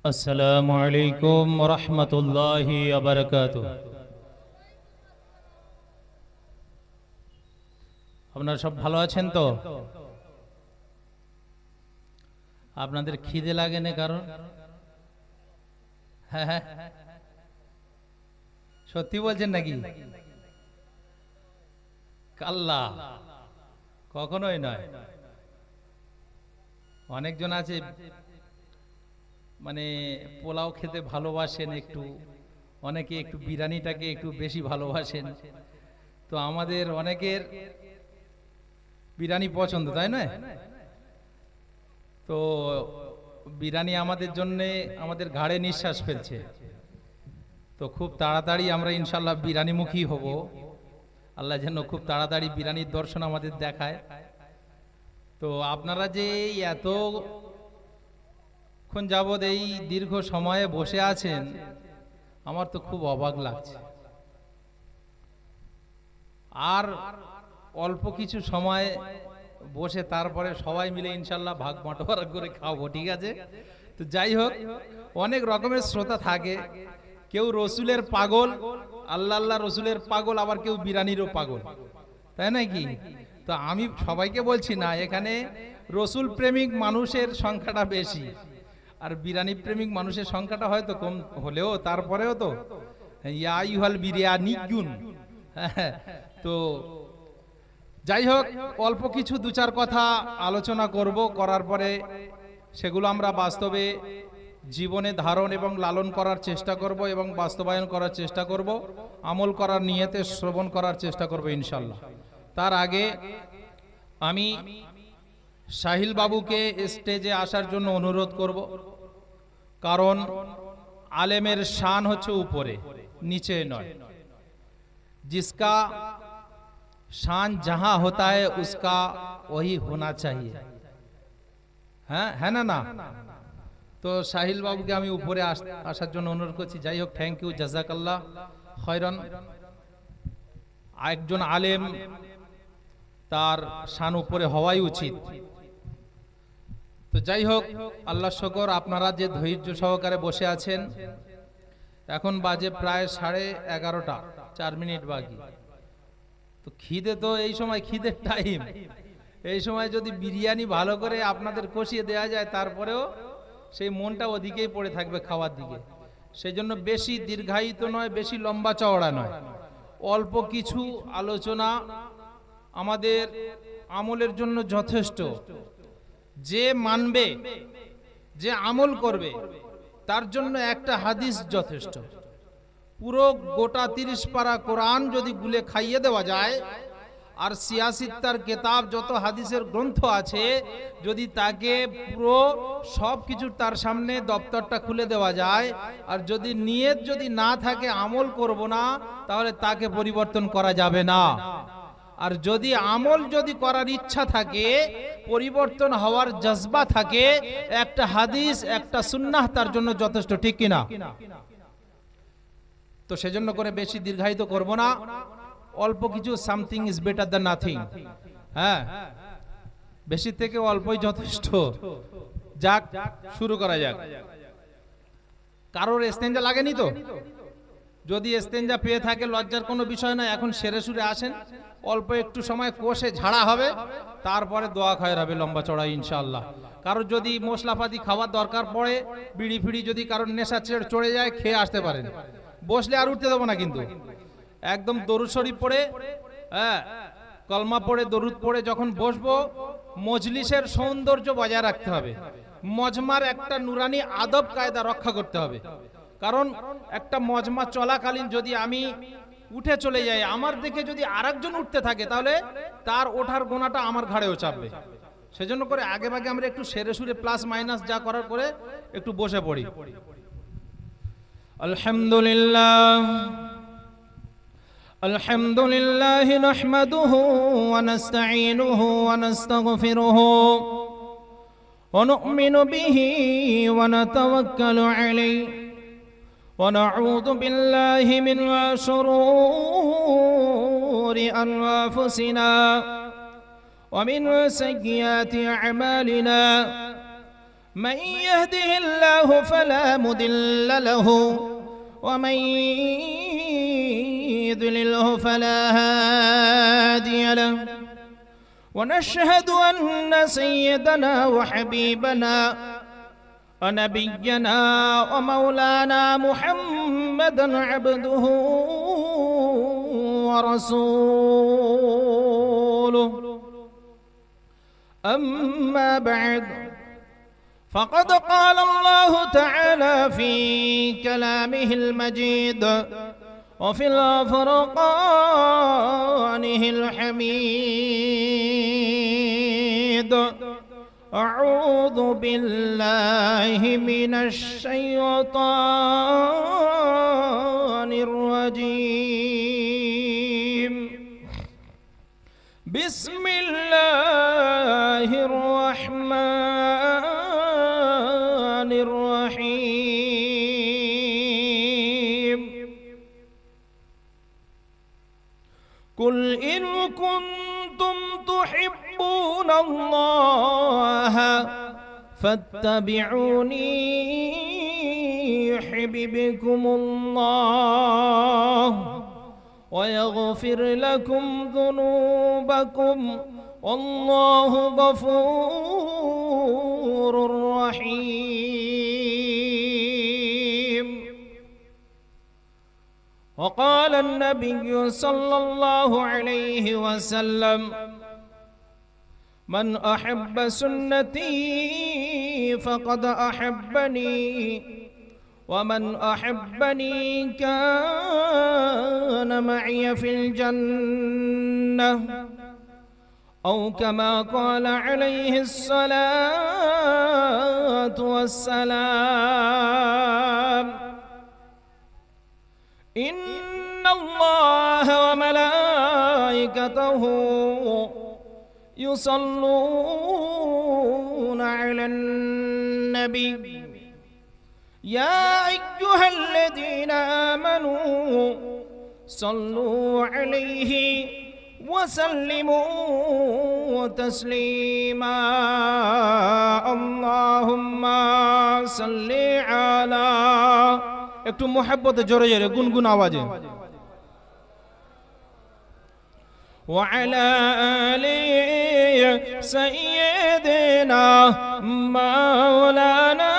আসসালামু আলাইকুম ওয়া রাহমাতুল্লাহি ওয়া বারাকাতুহু। আপনারা সব ভালো আছেন তো? আপনাদের খিদে লাগে না কারণ? হ্যাঁ হ্যাঁ, সত্যি বলছেন নাকি? কাল্লা, কখনোই নয়। অনেকজন আছে মানে পোলাও খেতে ভালোবাসেন একটু, অনেকে একটু বিরিয়ানিটাকে একটু বেশি ভালোবাসেন। তো আমাদের অনেকের বিরিয়ানি পছন্দ, তাই না? তো বিরিয়ানি আমাদের জন্যে আমাদের ঘাড়ে নিঃশ্বাস ফেলছে। তো খুব তাড়াতাড়ি আমরা ইনশাল্লাহ বিরিয়ানিমুখী হব। আল্লাহ যেন খুব তাড়াতাড়ি বিরিয়ানির দর্শন আমাদের দেখায়। তো আপনারা যে এতক্ষণ যাবৎ এই দীর্ঘ সময়ে বসে আছেন, আমার তো খুব অবাক লাগছে। আর অল্প কিছু সময় বসে তারপরে সবাই মিলে ইনশাল্লাহ ভাগ বাঁটোয়ারা করে খাবো, ঠিক আছে? তো যাই হোক, অনেক রকমের শ্রোতা থাকে। কেউ রসুলের পাগল, আল্লাহ আল্লাহ রসুলের পাগল, আবার কেউ বিরিয়ানিরও পাগল, তাই নাকি? তো আমি সবাইকে বলছি না, এখানে রসুল প্রেমিক মানুষের সংখ্যাটা বেশি, আর বিরিয়ানি প্রেমিক মানুষের সংখ্যাটা হয়তো কম হলেও তারপরেও তো ইয়া আইয়ুহাল বিরিয়ানিয়ুন। তো যাই হোক, অল্প কিছু দু চার কথা আলোচনা করব, করার পরে সেগুলো আমরা বাস্তবে জীবনে ধারণ এবং লালন করার চেষ্টা করব এবং বাস্তবায়ন করার চেষ্টা করব, আমল করার নিয়তে শ্রবণ করার চেষ্টা করব ইনশাল্লাহ। তার আগে আমি সাহিল বাবুকে স্টেজে আসার জন্য অনুরোধ করব, কারণ আলেমের শান হচ্ছে উপরে, নিচে নয়। जिसका शान जहां होता है उसका वही होना चाहिए, হ্যাঁ হ্যাঁ না না? তো সাহিল বাবুকে আমি উপরে আসার জন্য অনুরোধ করছি। যাই হোক, থ্যাংক ইউ, জাযাকাল্লাহ খয়রান। একজন আলেম, তার শান উপরে হওয়াই উচিত। তো যাই হোক, আল্লাহ শুকর, আপনারা যে ধৈর্য সহকারে বসে আছেন। এখন বাজে প্রায় 11:30, 4 মিনিট বাকি। তো খিদে, তো এই সময় খিদের টাইম, এই সময় যদি বিরিয়ানি ভালো করে আপনাদের কষিয়ে দেওয়া যায়, তারপরেও সেই মনটা ওদিকেই পড়ে থাকবে, খাওয়ার দিকে। সেই জন্য বেশি দীর্ঘায়িত নয়, বেশি লম্বা চওড়া নয়, অল্প কিছু আলোচনা আমাদের আমলের জন্য যথেষ্ট। যে মানবে, যে আমল করবে, তার জন্য একটা হাদিস যথেষ্ট। পুরো গোটা 30 পারা কোরআন যদি গুলে খাইয়ে দেওয়া যায়, আর সিয়াসিত্তার কেতাব যত হাদিসের গ্রন্থ আছে, যদি তাকে পুরো সব কিছু তার সামনে দপ্তরটা খুলে দেওয়া যায়, আর যদি নিয়ত যদি না থাকে আমল করব না, তাহলে তাকে পরিবর্তন করা যাবে না। আর যদি আমল যদি করার ইচ্ছা থাকে, পরিবর্তন হওয়ার জজবা থাকে, একটা হাদিস একটা সুন্নাহ তার জন্য যথেষ্ট, ঠিক কিনা? তো সেজন্য করে বেশি দীর্ঘায়িত করব না, অল্প কিছু, something is better than nothing. হ্যাঁ, বেশি থেকে অল্পই যথেষ্ট। যাক, শুরু করা যাক। কারোর ইস্তেঞ্জা লাগেনি তো? যদি ইস্তেঞ্জা পেয়ে থাকে, লজ্জার কোনো বিষয় নয়। এখন সেরে সুরে আসেন, অল্প একটু সময় কষে ঝাড়া হবে, তারপরে দোয়া খায়ের হবে লম্বা চড়া ইনশাআল্লাহ। কারোর যদি মশলাপাতি খাওয়ার দরকার পড়ে, বিড়ি ফিড়ি যদি কারোর নেশা চড়ে যায়, খেয়ে আসতে পারেন। বসলে আর উঠতে দেবো না কিন্তু। একদম দরুদ শরীফ পড়ে, হ্যাঁ, কলমা পড়ে, দরুদ পড়ে যখন বসবো, মজলিসের সৌন্দর্য বজায় রাখতে হবে। মজমার একটা নুরানি আদব কায়দা রক্ষা করতে হবে। কারণ একটা মজমা চলাকালীন যদি আমি উঠে চলে যাই, আমার দেখে যদি আরেকজন উঠতে থাকে, তাহলে তার ওঠার গোনাটা আমার ঘাড়েও চাপবে। সেজন্য করে আগে ভাগে আমরা একটু সেরে সুরে প্লাস মাইনাস যা করার করে একটু বসে পড়ি। আলহামদুলিল্লাহ, আলহামদুলিল্লাহ নাহমাদুহু ওয়া নাস্তাঈনুহু ওয়া নাস্তাগফিরুহু ওয়া নু'মিনু বিহি ওয়া নাতাওয়াক্কালু আলাইহি ওয়া নাউযু বিল্লাহি মিন শুরুরি আনফুসিনা ওয়া মিন সাইয়্যাতি আ'মালিনা من يهده الله فلا مضل له ومن يضلله فلا هادي له ونشهد أن سيدنا وحبيبنا ونبينا ومولانا محمدا عبده ورسوله أما بعد فقد قال الله تعالى في كلامه المجيد وفي الفرقانه الحميد أعوذ بالله من الشيطان الرجيم بسم الله الرحمن الرحيم قل إن كنتم تحبون الله فاتبعوني يحببكم الله ويغفر لكم ذنوبكم والله غفور رحيم. وقال النبي صلى الله عليه وسلم من أحب سنتي فقد أحبني ومن أحبني كان معي في الجنة أو كما قال عليه الصلاة والسلام. إن الله وملائكته يصلون على النبي يا أيها الذين آمنوا صلوا عليه وسلموا تسليما اللهم صل على একটু মোহাব্বতে জোরে জোরে গুনগুন আওয়াজে وعلى آل سيدنا مولانا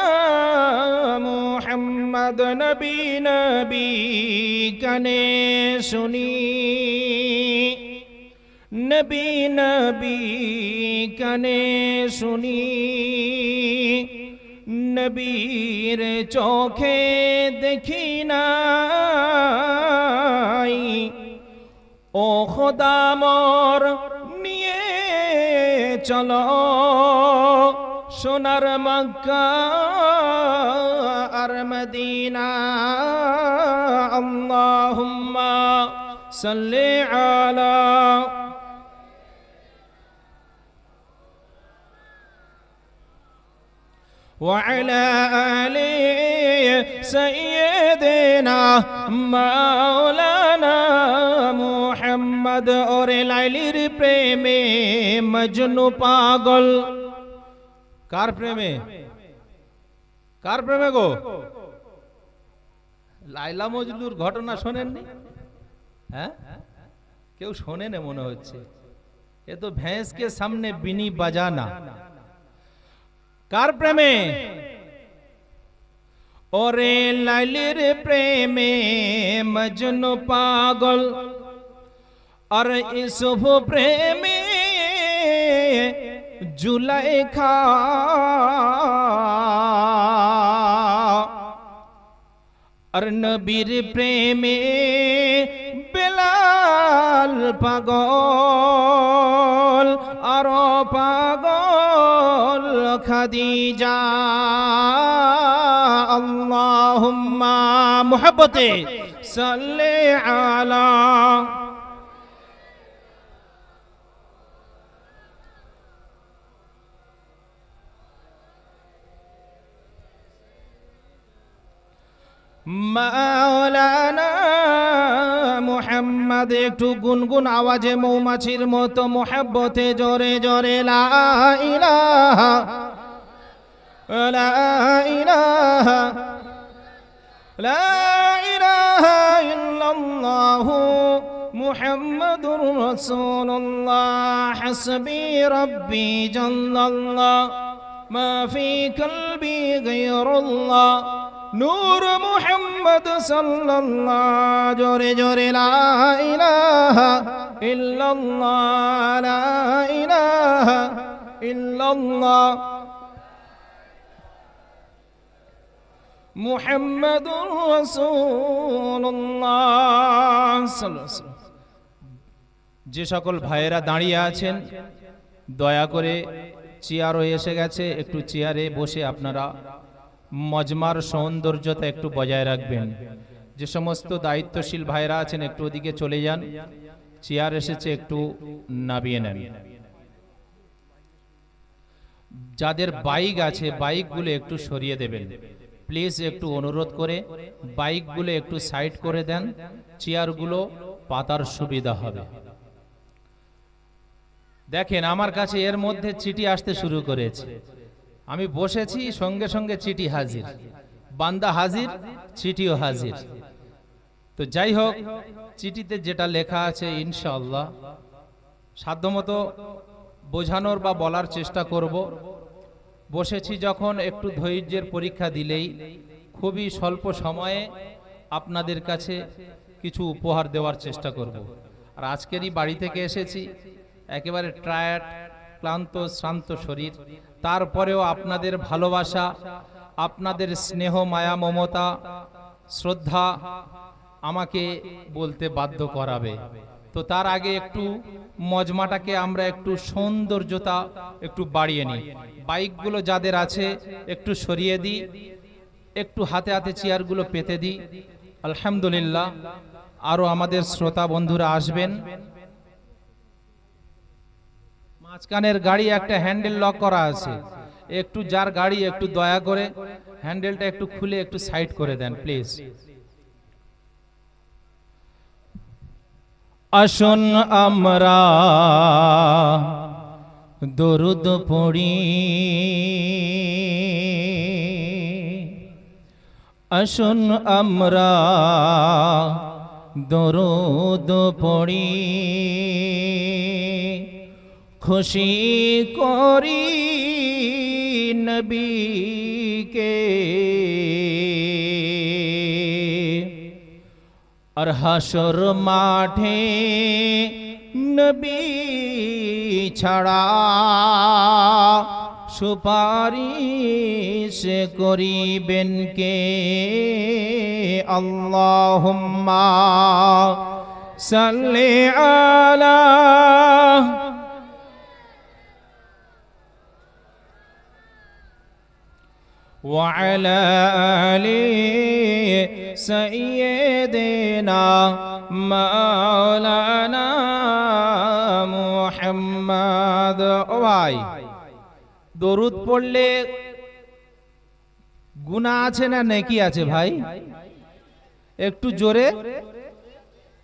محمد نبی کنے سنی نبی کنے سنی নবীর চোখে দেখি নাই ও খোদা মোর নিয়ে চলো সোনার মক্কা আর মদিনা আল্লাহুম্মা সাল্লি আলা وعلى آل سيدنا مولانا محمد اور লাইলির প্রেমে মজনু পাগল কার প্রেমে গো লাইলা মজনুর ঘটনা শোনেননি হ্যাঁ কেউ শোনেন মনে হচ্ছে এ তো ভैंस के सामने বিনি বাজানা কার প্রেমে ওরে লাইলির প্রেমে মজনু পাগল আর ইসুফ প্রেমে জুলাইখা আর নবীর প্রেমে বেলাল পাগল আর পাগল খাদিজা আল্লাহুম্মা মুহাব্বতে সাল্লি আলা মাওলানা মুহাম্মদ একটু গুনগুন আওয়াজে মৌমাছির মতো মুহাব্বতে জোরে জোরে লা ইলাহা লা ইলাহা লা ইলাহা ইল্লাল্লাহু মুহাম্মাদুর রাসূলুল্লাহ হাসবি রাব্বি জাল্লাল্লাহ মা ফি কলবি গায়রুল্লাহ নূর মুহাম্মদ সাল্লাল্লাহ জোরে জোরে লা ইলাহা ইল্লাল্লাহ লা ইলাহা ইল্লাল্লাহ মুহাম্মাদুর রাসূলুল্লাহ সাল্লাল্লাহু আলাইহি ওয়াসাল্লাম। যে সকল ভাইয়েরা দাঁড়িয়ে আছেন দয়া করে চেয়ারও এসে গেছে, একটু চেয়ারে বসে আপনারা মজমার সৌন্দর্যতা একটু বজায় রাখবেন। যে সমস্ত দায়িত্বশীল ভাইরা আছেন একটু ওদিকে চলে যান, চেয়ার এসেছে একটু নামিয়ে নেন। যাদের বাইক আছে বাইকগুলো একটু সরিয়ে দেবেন প্লিজ, একটু অনুরোধ করে বাইকগুলো একটু সাইড করে দেন, চেয়ারগুলো পাতার সুবিধা হবে। দেখেন আমার কাছে এর মধ্যে চিঠি আসতে শুরু করেছে, আমি বসেছি সঙ্গে সঙ্গে চিঠি হাজির, বান্দা হাজির চিঠিও হাজির। তো যাই হোক, চিঠিতে যেটা লেখা আছে ইনশাআল্লাহ সাধ্যমতো বোঝানোর বা বলার চেষ্টা করব। বসেছি যখন একটু ধৈর্যের পরীক্ষা দিলেই খুবই স্বল্প সময়ে আপনাদের কাছে কিছু উপহার দেওয়ার চেষ্টা করব। আর আজকেরই বাড়ি থেকে এসেছি, একেবারে টায়ার্ড, ক্লান্ত শ্রান্ত শরীর, তারপরেও আপনাদের ভালোবাসা, আপনাদের স্নেহ, মায়া, মমতা, শ্রদ্ধা আমাকে বলতে বাধ্য করাবে। তো তার আগে একটু মজমাটাকে আমরা একটু সৌন্দর্যতা একটু বাড়িয়ে নিই। বাইকগুলো যাদের আছে একটু সরিয়ে দিই, একটু হাতে হাতে চেয়ারগুলো পেতে দিই। আলহামদুলিল্লাহ, আরো আমাদের শ্রোতা বন্ধুরা আসবেন। মাঝখানের গাড়ি একটা হ্যান্ডেল লক করা আছে, একটু যার গাড়ি একটু দয়া করে হ্যান্ডেলটা একটু খুলে একটু সাইড করে দেন প্লিজ। আসুন আমরা দরুদ পড়ি, আসুন আমরা দরুদ পড়ি, খুশি করি নবীকে আর হাসর মাঠে নবী ছাড়া সুপারিশ করিবেন কে? আল্লাহুম্মা সাল্লি আলা ওয়া আলা আলি সাইয়্যিদিনা মাওলানা মুহাম্মদ। ও ভাই, দরুদ পড়লে গুনাহ আছে না নেকি আছে ভাই? একটু জোরে,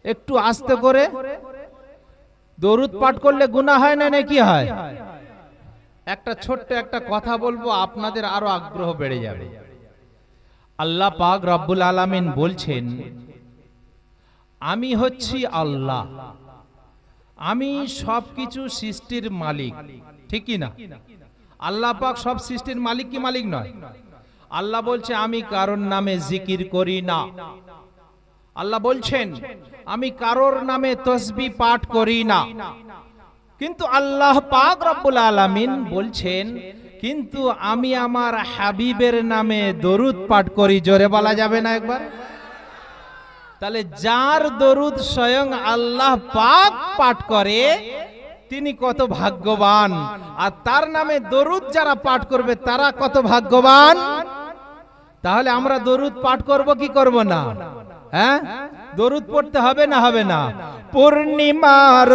একটু আস্তে করে। দরুদ পাঠ করলে গুনাহ হয় না নেকি হয়? একটা ছোট্ট একটা কথা বলবো, আপনাদের আরো আগ্রহ বেড়ে যাবে। আল্লাহ পাক রব্বুল আলামিন বলছেন, আমি হচ্ছি আল্লাহ, আমি সবকিছু সৃষ্টির মালিক। ঠিক কি না? আল্লাহ পাক সব সৃষ্টির মালিক কি মালিক নয়? আল্লাহ বলছে আমি কারোর নামে জিকির করি না। আল্লাহ বলছেন আমি কারোর নামে তসবিহ পাঠ করি না। কিন্তু আল্লাহ পাক রব্বুল আলামিন বলছেন কিন্তু আমি আমার হাবিবের নামে দরুদ পাঠ করি। জোরে বলা যাবে না একবার? তাহলে যার দরুদ স্বয়ং আল্লাহ পাক পাঠ করে তিনি কত ভাগ্যবান, আর তার নামে দরুদ যারা পাঠ করবে তারা কত ভাগ্যবান। তাহলে আমরা দরুদ পাঠ করব কি করব না? হ্যাঁ, দরুদ পড়তে হবে না হবে না? পূর্ণিমার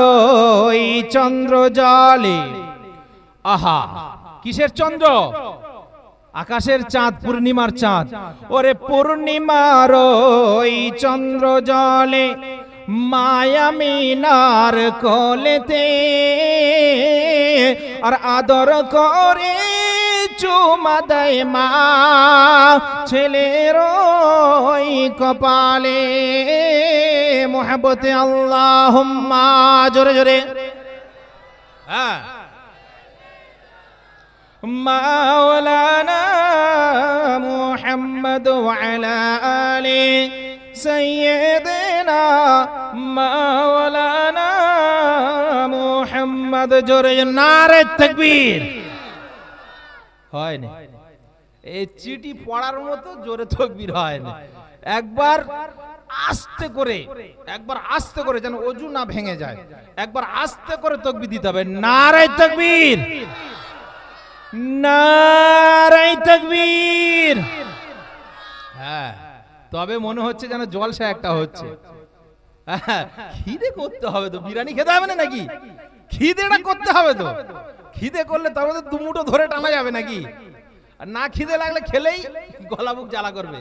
ওই চন্দ্র জলে, আহা কিসের চন্দ্র? আকাশের চাঁদ, পূর্ণিমার চাঁদ। ওরে পূর্ণিমার ওই চন্দ্র জলে মায়ামিনার কোলেতে আর আদর করে চুমা দেয় মা ছেলের ওই কপালে। মোহাব্বতে আল্লাহুম্মা, জোরে জোরে। হ্যাঁ, মাওলানা মুহাম্মদ ওয়া আলা আলি সাইয়্যিদিনা মাওলানা মুহাম্মদ। জোরে নারে তাকবীর। হয় না, এই চিঠি পড়ার মতো জোরে তাকবীর হয় না। একবার আস্তে করে, একবার আস্তে করে, যেন ওযু না ভেঙে যায়, একবার আস্তে করে তাকবীর দিতে হবে। নারে তাকবীর, নারে তাকবীর। হ্যাঁ, তবে মনে হচ্ছে যেন জলসা একটা হচ্ছে। খিদে করতে হবে তো, বিরিয়ানি খেতে হবে না নাকি? খিদেটা করতে হবে তো, খিদে করলে তবে তো দুমুটো ধরে টানা যাবে নাকি? আর না খিদে লাগলে খেলেই গলা বুক জ্বালা করবে,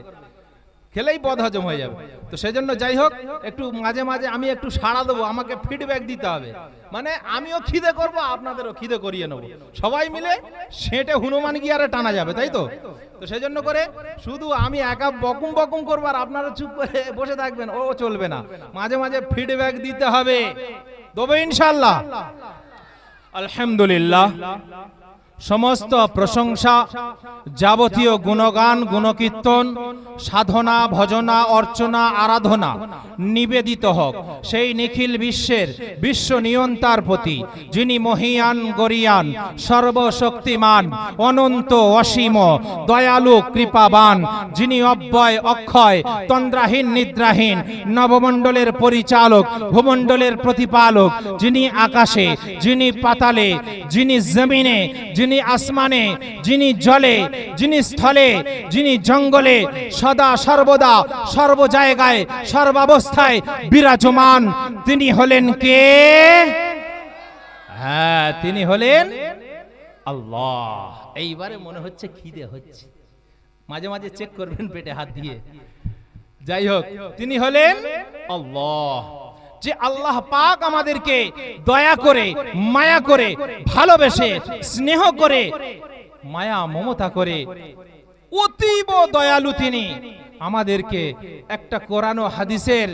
খেলেই বদ হজম হয়ে যাবে। তো সেজন্য যাই হোক, একটু মাঝে মাঝে আমি একটু সাড়া দেবো, আমাকে ফিডব্যাক দিতে হবে। মানে আমিও খিদে করব, আপনাদেরও খিদে করিয়ে নেবো, সবাই মিলে সেটে হনুমান গিয়ারে টানা যাবে, তাই তো? তো সেজন্য করে শুধু আমি একা বকুম বকুম করবো আর আপনারা চুপ করে বসে থাকবেন, ও চলবে না। মাঝে মাঝে ফিডব্যাক দিতে হবে, দেবো ইনশাআল্লাহ। আলহামদুলিল্লাহ, সমস্ত প্রশংসা, যাবতীয় গুণগান, গুণকীর্তন, সাধনা, ভজনা, অর্চনা, আরাধনা নিবেদিত হোক সেই নিখিল বিশ্বের বিশ্ব নিয়ন্তার প্রতি, যিনি মহিয়ান গরিয়ান, সর্বশক্তিমান, অনন্ত অসীম, দয়ালু কৃপাবান, যিনি অব্যয় অক্ষয়, তন্দ্রাহীন নিদ্রাহীন, নবমণ্ডলের পরিচালক, ভূমণ্ডলের প্রতিপালক, যিনি আকাশে, যিনি পাতালে, যিনি জমিনে, যিনি আসমানে, যিনি জলে, যিনি স্থলে, যিনি জঙ্গলে, সদা সর্বদা সর্ব জায়গায় সর্বাবস্থায় বিরাজমান, তিনি হলেন কে? হ্যাঁ, তিনি হলেন আল্লাহ। এইবারে মনে হচ্ছে খিদে হচ্ছে, মাঝে মাঝে চেক করবেন পেটে হাত দিয়ে। যাই হোক, তিনি হলেন আল্লাহ। যে আল্লাহ পাক আমাদেরকে দয়া করে, মায়া করে, ভালোবেসে, স্নেহ করে, মায়া মমতা করে, অতীব দয়ালু তিনি, আমাদেরকে একটা কোরআন ও হাদিসের,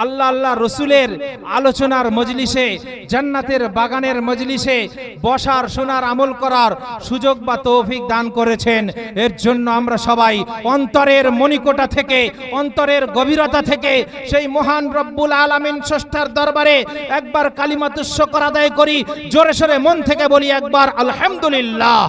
আল্লাহ রসুলের আলোচনার মজলিসে, জান্নাতের বাগানের মজলিসে বসার, শোনার, আমল করার সুযোগ বা তৌফিক দান করেছেন। এর জন্য আমরা সবাই অন্তরের মণিকোটা থেকে, অন্তরের গভীরতা থেকে সেই মহান রব্বুল আলামিন স্রষ্টার দরবারে একবার কালিমাতুশ শুকর আদায় করি, জোরে সোরে মন থেকে বলি একবার আলহামদুলিল্লাহ।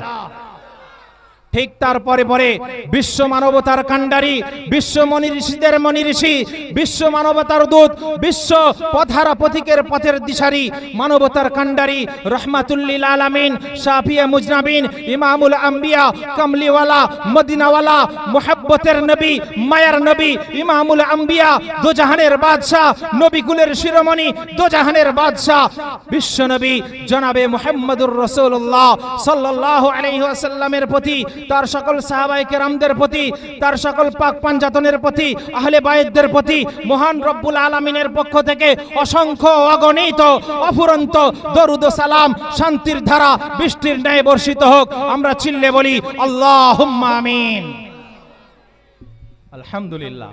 ঠিক তারপরে পরে বিশ্ব মানবতার কাণ্ডারি, বিশ্ব মনি ঋষিদের মনি ঋষি, বিশ্ব মানবতার দূত, বিশ্ব পথহারা পথিকের পথের দিশারি, মানবতার কাণ্ডারি, রহমাতুল্লিল আলামিন, শাফিয়ে মুজনাবিন, ইমামুল আম্বিয়া, কামলিওয়ালা, মদিনাওয়ালা, মুহাব্বতের নবী, মায়ার নবী, ইমামুল আম্বিয়া, দোজাহানের বাদশাহ, নবীকুলের শিরোমণি, দোজাহানের বাদশাহ, বিশ্ব নবী জনাবে মুহাম্মদুর রাসূলুল্লাহ সাল্লাল্লাহু আলাইহি ওয়াসাল্লামের প্রতি, তার সকল সাহাবায়ে কেরামদের প্রতি, তার সকল পাক পাঞ্জাতনের প্রতি, আহলে বায়তদের প্রতি মহান রব্বুল আলামিনের পক্ষ থেকে অসংখ্য অগণিত অফুরন্ত দরুদ ও সালাম, শান্তির ধারা বৃষ্টির ন্যায় বর্ষিত হোক। আমরা চিল্লে বলি আল্লাহুম্মা আমিন। আলহামদুলিল্লাহ।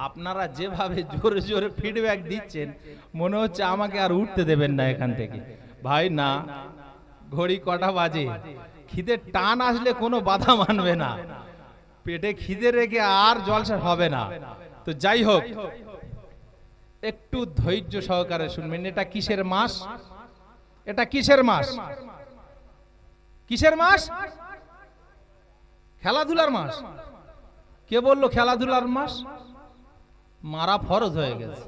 আপনারা যেভাবে জোরে জোরে ফিডব্যাক দিচ্ছেন, মনে হচ্ছে আমাকে আর উঠতে দেবেন না এখান থেকে। ভাই না, ঘড়ি কটা বাজে, খিদে টান আসলে কোনো বাধা মানবে না, পেটে খিদে রেখে আর জলসা হবে না। তো যাই হোক, একটু ধৈর্য সহকারে শুনবেন। এটা কিসের মাস? এটা কিসের মাস? কিসের মাস? খেলাধুলার মাস। কে বললো খেলাধুলার মাস? মারা ফরজ হয়ে গেছে,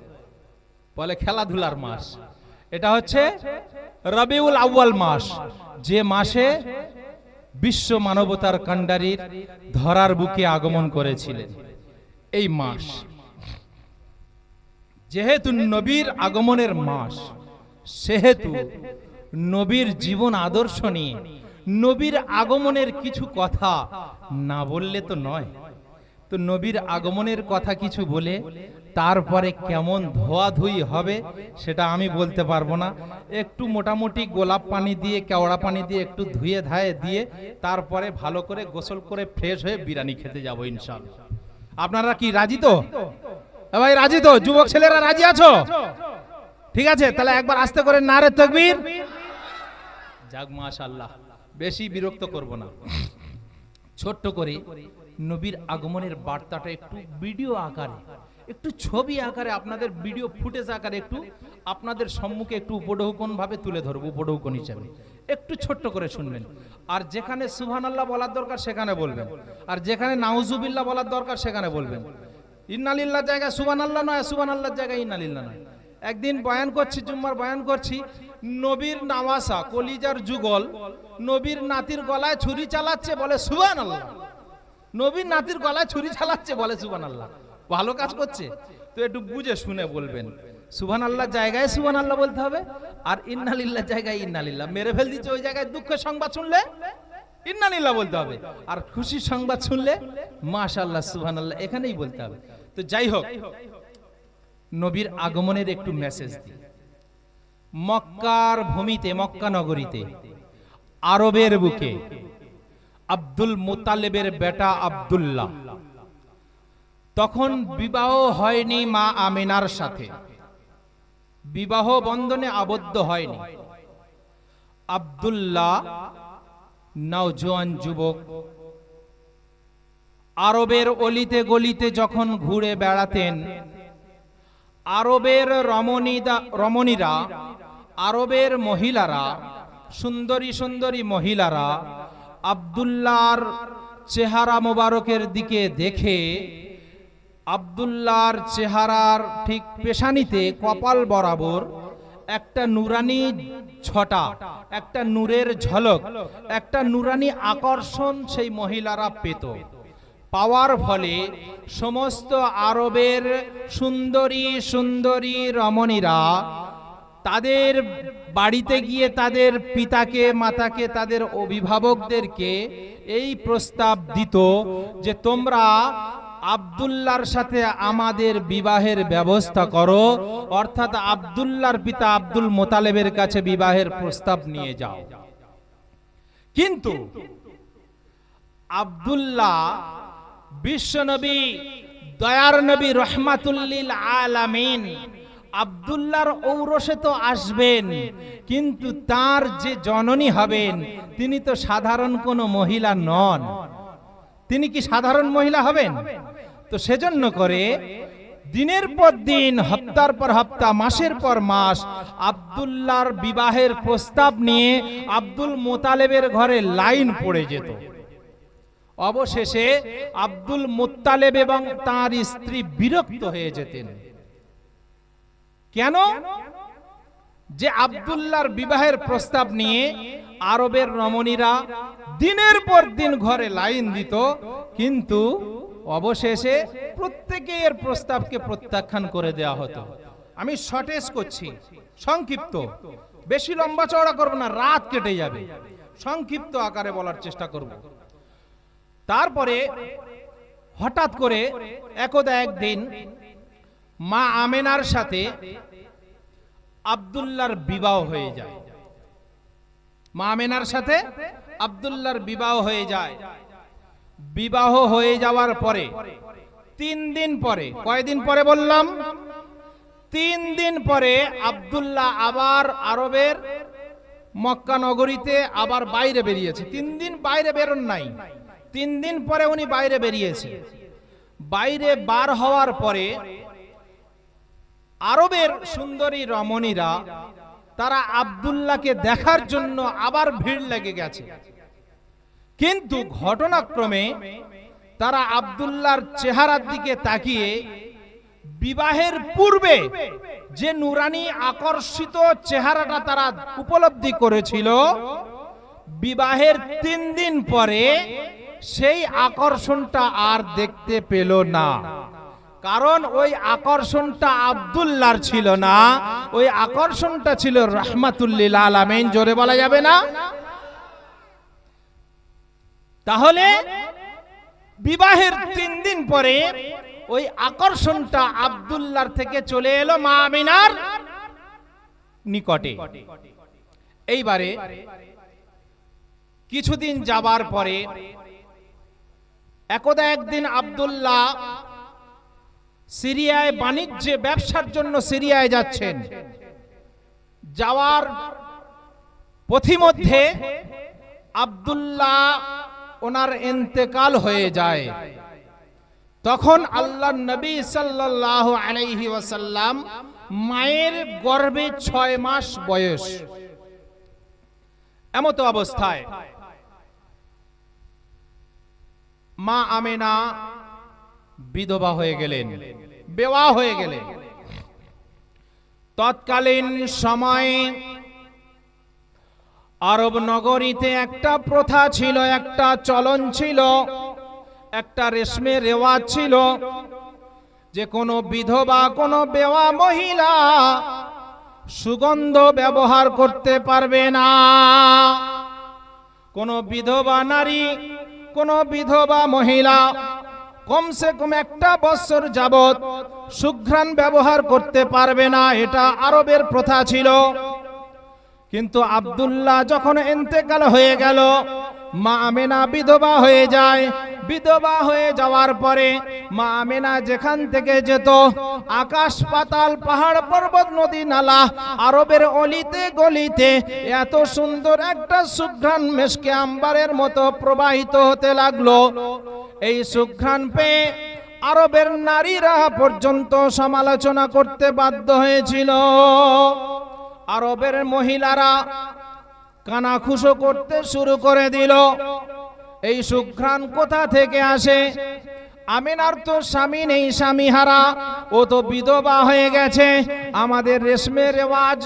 বলে খেলাধুলার মাস। এটা হচ্ছে রবিউল আউয়াল মাস, যে মাসে বিশ্ব মানবতার কাণ্ডারির ধরার বুকে আগমন করেছিলেন। এই মাস যেহেতু নবীর আগমনের মাস, সেহেতু নবীর জীবন আদর্শ নিয়ে, নবীর আগমনের কিছু কথা না বললে তো নয়। তো নবীর আগমনের কথা কিছু বলে তারপরে কেমন ধোয়াধুয়ি হবে সেটা আমি বলতে পারবো না। একটু মোটামুটি গোলাপ পানি দিয়ে কেওড়া পানি দিয়ে একটু ধুয়ে ধায়ে দিয়ে তারপরে ভালো করে গোসল করে ফ্রেশ হয়ে বিরিয়ানি খেতে যাবো ইনশাআল্লাহ। আপনারা কি রাজি তো? ভাই রাজি তো? যুবক ছেলেরা রাজি আছো? ঠিক আছে, তাহলে একবার আস্তে করে নারে তাকবীর। যাক মাশাআল্লাহ, বেশি বিরক্ত করব না, ছোট্ট করে নবীর আগমনের বার্তাটা একটু ভিডিও আকারে, একটু ছবি আকারে, আপনাদের ভিডিও ফুটেজ আকারে একটু আপনাদের সম্মুখে একটু উপঢৌকন ভাবে তুলে ধরবো, উপঢৌকন হিসেবে একটু ছোট্ট করে শুনবেন। আর যেখানে সুবহানাল্লাহ বলার দরকার সেখানে বলবেন, আর যেখানে নাউজুবিল্লাহ বলার দরকার সেখানে বলবেন। ইন্নালিল্লাহ জায়গায় সুবহানাল্লাহ নয়, সুবহানাল্লাহর জায়গায় ইন্নালিল্লাহ নয়। একদিন বয়ান করছি, জুম্মার বয়ান করছি, নবীর নাওয়াসা কলিজার যুগল নবীর নাতির গলায় ছুরি চালাচ্ছে, বলে সুবহানাল্লাহ। নবীর নাতির গলায় ছুরি চালাচ্ছে, বলে সুবহানাল্লাহ। ভালো কাজ করছে তো একটু বুঝে শুনে বলবেন। সুবহানাল্লাহ জায়গায় সুবহানাল্লাহ বলতে হবে, আর ইন্নালিল্লাহ জায়গায় ইন্নালিল্লাহ। মেরে ফেল দিচ্ছে ওই জায়গায় দুঃখের সংবাদ শুনলে ইন্নালিল্লাহ বলতে হবে, আর খুশির সংবাদ শুনলে মাশাআল্লাহ সুবহানাল্লাহ এখানেই বলতে হবে। তো যাই হোক, নবীর আগমনের একটু মেসেজ দিই। মক্কার ভূমিতে, মক্কা নগরীতে, আরবের বুকে আব্দুল মুত্তালিবের বেটা আব্দুল্লাহ, তখন বিবাহ হয়নি মা আমিনার সাথে, বিবাহ বন্ধনে আবদ্ধ হয়নি। আব্দুল্লাহ নওজোয়ান যুবক, আরবের অলিতে গলিতে যখন ঘুরে বেড়াতেন, আরবের রমণীরা, আরবের মহিলারা, সুন্দরী সুন্দরী মহিলারা আব্দুল্লাহর চেহারা মোবারকের দিকে দেখে আব্দুল্লাহর চেহারার ঠিক পেশানিতে কপাল বরাবর একটা নুরানি ছটা, একটা নূরের ঝলক, একটা নুরানি আকর্ষণ সেই মহিলারা পেত। পাওয়ার ফলে সমস্ত আরবের সুন্দরী সুন্দরী রমণীরা তাদের বাড়িতে গিয়ে তাদের পিতাকে, মাতাকে, তাদের অভিভাবকদেরকে এই প্রস্তাব দিত যে তোমরা আব্দুল্লাহর সাথে আমাদের বিবাহের ব্যবস্থা করো, অর্থাৎ আব্দুল্লাহর পিতা আব্দুল মুত্তালিবের কাছে বিবাহের প্রস্তাব নিয়ে যাও। কিন্তু আব্দুল্লাহ বিশ্বনবী, দয়ার নবী, রহমাতুল্লিল আলামিন, আব্দুল্লাহর ঔরসে তো আসবেন, কিন্তু তার যে জননী হবেন তিনি তো সাধারণ কোনো মহিলা নন। তিনি কি সাধারণ মহিলা হবেন? তো সেজন্য করে দিনের পর দিন, হপ্তার পর হপ্তা, মাসের পর মাস আব্দুল্লাহর বিবাহের প্রস্তাব নিয়ে আব্দুল মুত্তালিবের ঘরে লাইন পড়ে যেত। অবশেষে আব্দুল মুত্তালিব এবং তার স্ত্রী বিরক্ত হয়ে যেতেন। কেন? যে আব্দুল্লাহর বিবাহের প্রস্তাব নিয়ে আরবের রমণীরা দিনের পর দিন ঘরে লাইন দিত, কিন্তু অবশেষে প্রত্যেকের প্রস্তাবকে প্রত্যাখ্যান করে দেওয়া হতো। আমি শর্টেজ করছি, সংক্ষিপ্ত, বেশি লম্বা চওড়া করব না, রাত কেটে যাবে, সংক্ষিপ্ত আকারে বলার চেষ্টা করব। তারপরে হঠাৎ করে একদা একদিন মা আমেনার সাথে আব্দুল্লাহর বিবাহ হয়ে যায়। মা আমেনার সাথে আব্দুল্লাহর বিবাহ হয়ে যায়। বিবাহ হয়ে যাওয়ার পরে 3 দিন পরে, কয়দিন পরে বললাম? 3 দিন পরে আব্দুল্লাহ আবার আরবের মক্কা নগরীতে আবার বাইরে বেরিয়েছে। 3 দিন বাইরে বেরোন নাই, 3 দিন পরে উনি বাইরে বেরিয়েছে। বাইরে বার হওয়ার পরে আরবের সুন্দরী রমণীরা তারা আব্দুল্লাহকে দেখার জন্য আবার ভিড় লেগে গেছে। কিন্তু ঘটনাক্রমে তারা আব্দুল্লাহর চেহারার দিকে তাকিয়ে বিবাহের পূর্বে যে নুরানি আকর্ষিত চেহারাটা তারা উপলব্ধি করেছিল, বিবাহের 3 দিন পরে সেই আকর্ষণটা আর দেখতে পেল না। কারণ ওই আকর্ষণটা আব্দুল্লাহর ছিল না, ওই আকর্ষণটা ছিল রাহমাতুল্লিল আলামিন। জোরে বলা যাবে না? তাহলে বিবাহের 3 দিন পরে ওই আকর্ষণটা আব্দুল্লাহর থেকে চলে এলো মা আমিনার নিকটে। এইবারে কিছুদিন যাবার পরে একদা একদিন আব্দুল্লাহ সিরিয়ায় বাণিজ্যে ব্যবসার জন্য সিরিয়ায় যাচ্ছেন। যাওয়ার পথিমধ্যে আব্দুল্লাহ ওনার ইন্তেকাল হয়ে যায়। তখন আল্লাহর নবী সাল্লাল্লাহু আলাইহি ওয়াসাল্লাম মায়ের গর্ভে 6 মাস বয়স, এমতো অবস্থায় মা আমেনা বিধবা হয়ে গেলেন, বেওয়া হয়ে গেলেন। তৎকালীন সময়ে আরব নগরীতে একটা প্রথা ছিল, একটা চলন ছিল, একটা রেশমে রেওয়াজ ছিল যে কোনো বিধবা, কোনো বেওয়া মহিলা সুগন্ধ ব্যবহার করতে পারবে না। কোনো বিধবা নারী, কোনো বিধবা মহিলা কমসে কম 1 বছর যাবত সুঘ্রাণ ব্যবহার করতে পারবে না, এটা আরবের প্রথা ছিল। কিন্তু আব্দুল্লাহ যখন ইন্তেকাল হয়ে গেল, মা আমেনা বিধবা হয়ে যায়। বিধবা হয়ে যাওয়ার পরে মা আমেনা যেখান থেকে যেত, আকাশ পাতাল, পাহাড় পর্বত, নদী নালা, আরবের অলিতে গলিতে এত সুন্দর একটা সুঘ্রাণ মেশকে আম্বারের মতো প্রবাহিত হতে লাগলো। এই সুঘ্রাণ পেয়ে আরবের নারীরা পর্যন্ত সমালোচনা করতে বাধ্য হয়েছিল। আরবের মহিলারা কানাঘুষো করতে শুরু করে দিল, এই সুঘ্রাণ কোথা থেকে আসে? আমিনার তো স্বামী নেই, স্বামী হারা, ও তো বিধবা হয়ে গেছে। আমাদের রেশমে রেওয়াজ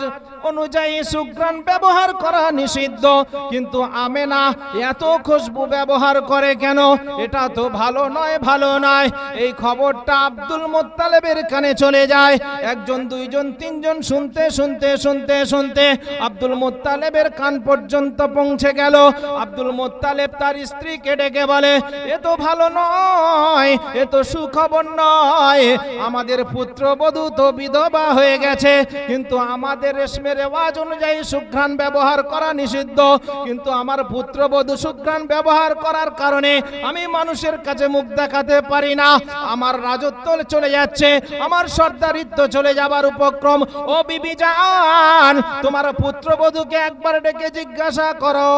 অনুযায়ী সুঘ্রাণ ব্যবহার করা নিষিদ্ধ, কিন্তু আমেনা এত খুশবু ব্যবহার করে কেন? এটা তো ভালো নয়, ভালো নয়। এই খবরটা আব্দুল মুত্তালিবের কানে চলে যায়। 1 জন 2 জন 3 জন শুনতে শুনতে শুনতে শুনতে আব্দুল মুত্তালিবের কান পর্যন্ত পৌঁছে গেল। আব্দুল মুত্তালিব তার স্ত্রীকে ডেকে বলে, এ তো ভালো নয়, এ তো সুখবর নয়। আমাদের পুত্রবধূ তো বিধবা হয়ে গেছে, কিন্তু আমাদের রেশমে রেওয়াজ অনুযায়ী সুঘ্রাণ ব্যবহার করা নিষিদ্ধ। কিন্তু আমার পুত্রবধূ সুঘ্রাণ ব্যবহার করার কারণে আমি মানুষের কাছে মুখ দেখাতে পারি না, আমার রাজত্ব চলে যাচ্ছে, আমার সর্দারিত্ব চলে যাবার উপক্রম। ও বিবি জান, তোমার পুত্রবধূকে একবার ডেকে জিজ্ঞাসা করো,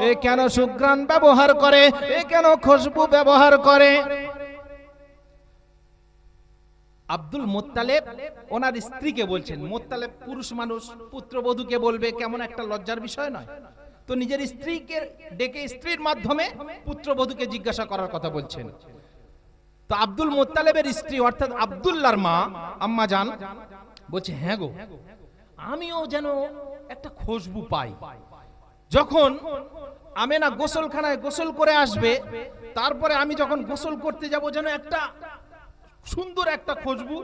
এ কেন সুঘ্রাণ ব্যবহার করে, এ কেন খুশবু ব্যবহার করে? আব্দুল মুত্তালিব ওনার স্ত্রীকে বলছেন। মুত্তালিব পুরুষ মানুষ, পুত্রবধূকে বলবে, কেমন একটা লজ্জার বিষয় নয়? তো নিজের স্ত্রীকে ডেকে স্ত্রীর মাধ্যমে পুত্রবধূকে জিজ্ঞাসা করার কথা বলছেন। তো আব্দুল মুত্তালিবের স্ত্রী অর্থাৎ আব্দুল্লাহর মা আম্মা জান বলছে, হ্যাঁ গো, আমিও যেন একটা খুশবু পাই। যখন আমেনা গোসলখানায় গোসল করে আসবে, তারপরে আমি যখন গোসল করতে যাব, যেন একটা সুন্দর একটা খুশবু,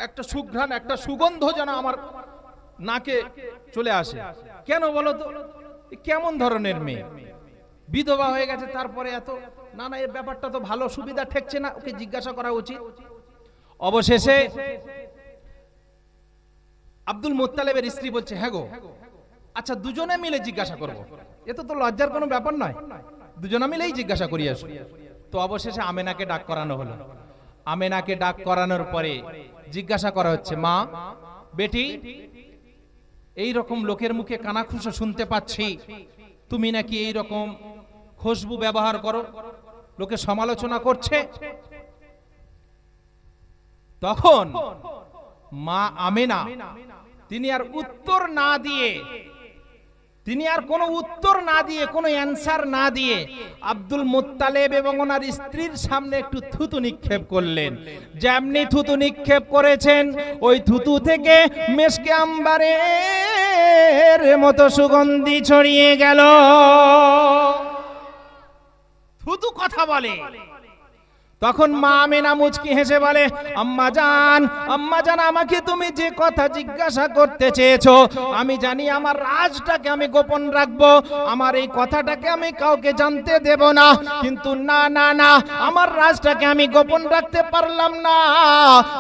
একটা সুঘ্রাণ, একটা সুগন্ধ যেন আমার নাকে চলে আসে। কেন বলো তো? কেমন ধরনের মেয়ে, বিধবা হয়ে গেছে, তারপরে এত না না, এই ব্যাপারটা তো ভালো, সুবিধা ঠেকছে না, ওকে জিজ্ঞাসা করা উচিত। অবশেষে আব্দুল মুত্তালিবের স্ত্রী বলছে, হ্যাঁ গো, আচ্ছা দুজনে মিলে জিজ্ঞাসা করব, এত তো লজ্জার কোনো ব্যাপার নয়, দুজনে মিলেই জিজ্ঞাসা করি আসো। তো অবশেষে আমেনাকে ডাক করানো হলো। আমেনাকে ডাক করানোর পরে জিজ্ঞাসা করা হচ্ছে, মা বেটি, এই রকম লোকের মুখে কানাঘুষো শুনতে পাচ্ছি, তুমি নাকি এই রকম খুশবু ব্যবহার করো, লোকে সমালোচনা করছে। তখন মা আমেনা তিনি আর উত্তর না দিয়ে, তিনি আর কোনো উত্তর না দিয়ে, কোনো অ্যানসার না দিয়ে আব্দুল মুত্তালিব এবং ওনার স্ত্রীর সামনে একটু থুতু নিক্ষেপ করলেন। যেমনি থুতু নিক্ষেপ করেছেন, ওই থুতু থেকে মেশকে আম্বারের মতো সুগন্ধি ছড়িয়ে গেল। থুতু কথা বলে। তখন মা আমেনা মুচকি হেসে বলে, আম্মা জান, আমাকে তুমি যে কথা জিজ্ঞাসা করতে চেয়েছো, আমি জানি আমার রাজটাকে আমি গোপন রাখবো, আমার এই কথাটাকে আমি কাউকে জানতে দেব না। কিন্তু না, আমার রাজটাকে আমি গোপন রাখতে পারলাম না।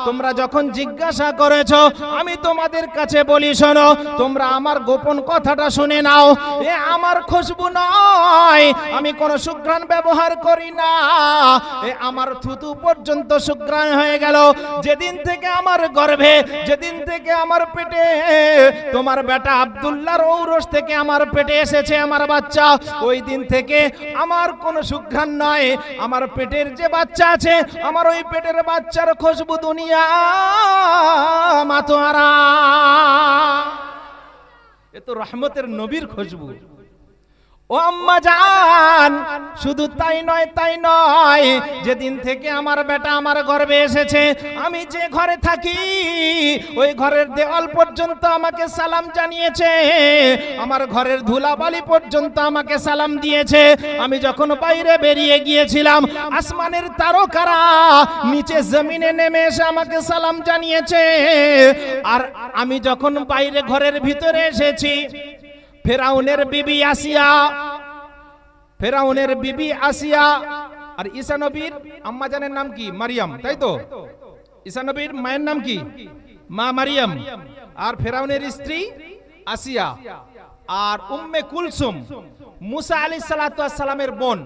তোমরা যখন জিজ্ঞাসা করেছো, আমি তোমাদের কাছে বলি, শোনো, তোমরা আমার গোপন কথাটা শুনে নাও। এ আমার খুশবু নয়, আমি কোনো সুঘ্রাণ ব্যবহার করি না। এ আমার থুতু পর্যন্ত সুঘ্রাণ হয়ে গেল যেদিন থেকে আমার গর্ভে, যেদিন থেকে আমার পেটে তোমার বেটা আব্দুল্লাহর ঔরস থেকে আমার পেটে এসেছে আমার বাচ্চা, ওই দিন থেকে আমার কোনো সুঘ্রাণ নয়। আমার পেটের যে বাচ্চা আছে, আমার ওই পেটের বাচ্চার খুশবু দুনিয়া মাতোয়ারা। এ তো রহমতের নবীর খুশবু। ও আম্মা জান, শুধু তাই নয়, যেদিন থেকে আমার বেটা আমার গর্ভে এসেছে, আমি যে ঘরে থাকি ওই ঘরের দেওয়াল পর্যন্ত আমাকে সালাম জানিয়েছে, আমার ঘরের ধুলাবালি পর্যন্ত আমাকে সালাম দিয়েছে। আমি যখন বাইরে বেরিয়ে গিয়েছিলাম, আসমানের তারকারা নিচে জমিনে নেমে এসে আমাকে সালাম জানিয়েছে। আর আমি যখন বাইরে ঘরের ভিতরে এসেছি, ফেরাউনের বিবি আসিয়া আর ঈসা নবীর আম্মা জানের নাম কি? মারিয়াম, তাই তো? ঈসা নবীর মায়ের নাম কি? মা মারিয়াম। আর ফেরাউনের স্ত্রী আসিয়া, আর উম্মে কুলসুম, মুসা আলাইহিস সালাতু ওয়াস সালামের বোন।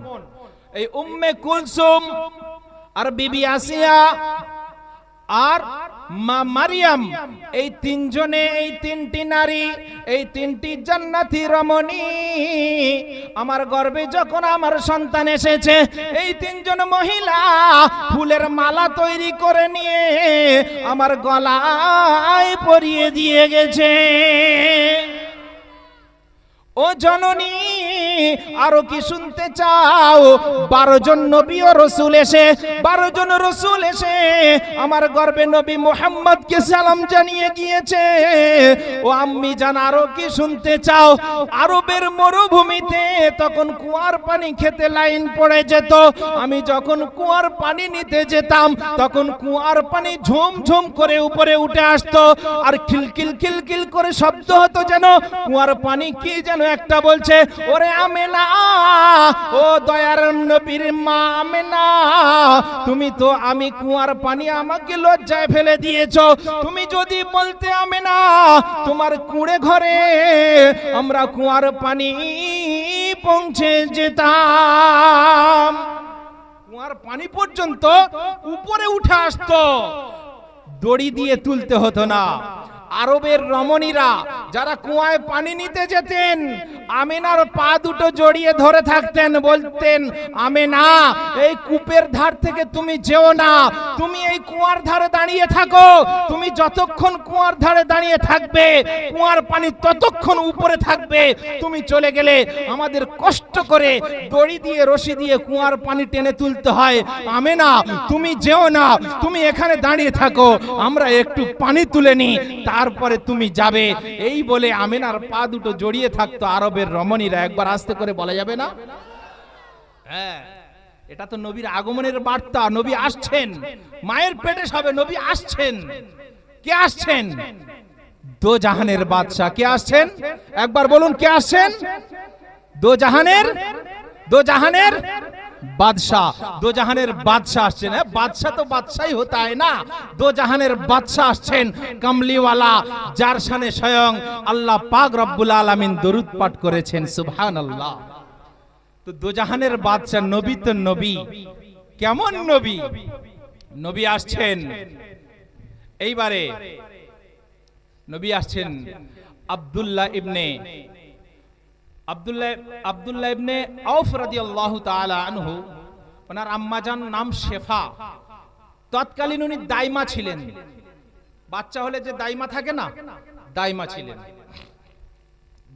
এই উম্মে কুলসুম আর বিবি আসিয়া আর মা মারিয়াম, এই তিনজনে, এই তিনটি নারী, এই তিনটি জান্নাতি রমণী, আমার গর্ভে যখন আমার সন্তান এসেছে, এই তিনজন মহিলা ফুলের মালা তৈরি করে নিয়ে আমার গলায় পরিয়ে দিয়ে গেছে। ও জননী, আরো কি শুনতে চাও? 12 জন নবী ও রাসূল এসে, 12 জন রাসূল এসে আমার গর্ভে নবী মুহাম্মদকে সালাম জানিয়ে গিয়েছে। ও আম্মি জান, আরো কি শুনতে চাও? আরবের মরুভূমিতে তখন কুয়ার পানি খেতে লাইন পড়ে যেত। আমি যখন কুয়ার পানি নিতে যেতাম, তখন কুয়ার পানি ঝুমঝুম করে উপরে উঠে আসতো, আর খিলখিল করে শব্দ হতো, যেন কুয়ার পানি কি যেন একটা বলছে, ওরে আমেনা, ও দয়ার নবীর মা আমেনা, তুমি তো আমি কুয়ার পানি আমাকে লজ্জায় ফেলে দিয়েছো। তুমি যদি বলতে আমেনা, তোমার কুঁড়ে ঘরে আমরা কুয়ার পানি পৌঁছে যেতাম। কুয়ার পানি পর্যন্ত উপরে উঠে আসতো, দড়ি দিয়ে তুলতে হতো না। আরবের রমণীরা যারা কুয়ায় পানি নিতে যেতেন, আমেনার পা দুটো জড়িয়ে ধরে থাকতেন, বলতেন, আমেনা, এই কূপের ধার থেকে তুমি যেও না, তুমি এই কুয়ার ধারে দাঁড়িয়ে থাকো। তুমি যতক্ষণ কুয়ার ধারে দাঁড়িয়ে থাকবে, কুয়ার পানি ততক্ষণ উপরে থাকবে। তুমি চলে গেলে আমাদের কষ্ট করে দড়ি দিয়ে, রশি দিয়ে কুয়ার পানি টেনে তুলতে হয়। আমেনা, তুমি যেও না, তুমি এখানে দাঁড়িয়ে থাকো, আমরা একটু পানি তুলে নিই, তারপরে তুমি যাবে। এই বলে আমেনার পা দুটো জড়িয়ে থাকতো আরবের রমণীরা। একবার আস্তে করে বলা যাবে না? হ্যাঁ, এটা তো নবীর আগমনের বার্তা। নবী আসছেন, মায়ের পেটে সবে নবী আসছেন। কে আসছেন? দো জাহানের বাদশা। কে আসছেন? একবার বলুন, কে আসছেন? দো জাহানের বাদশাহ। দো জাহানের বাদশাহ আসছেন। বাদশাহ তো বাদশাই হতা হয় না, দো জাহানের বাদশাহ আসছেন, কামলিওয়ালা, যার শানে স্বয়ং আল্লাহ পাক রব্বুল আলামিন দরুদ পাঠ করেছেন, সুবহানাল্লাহ। তো দো জাহানের বাদশাহ নবী তো নবী, কেমন নবী? নবী আসছেন, এইবারে নবী আসছেন আব্দুল্লাহ ইবনে আউফ রাদিয়াল্লাহু তাআলা আনহু। ওনার আম্মাজান নাম শেফা। তৎকালীন উনি দাইমা ছিলেন। বাচ্চা হলে যে দাইমা থাকে না, দাইমা ছিলেন,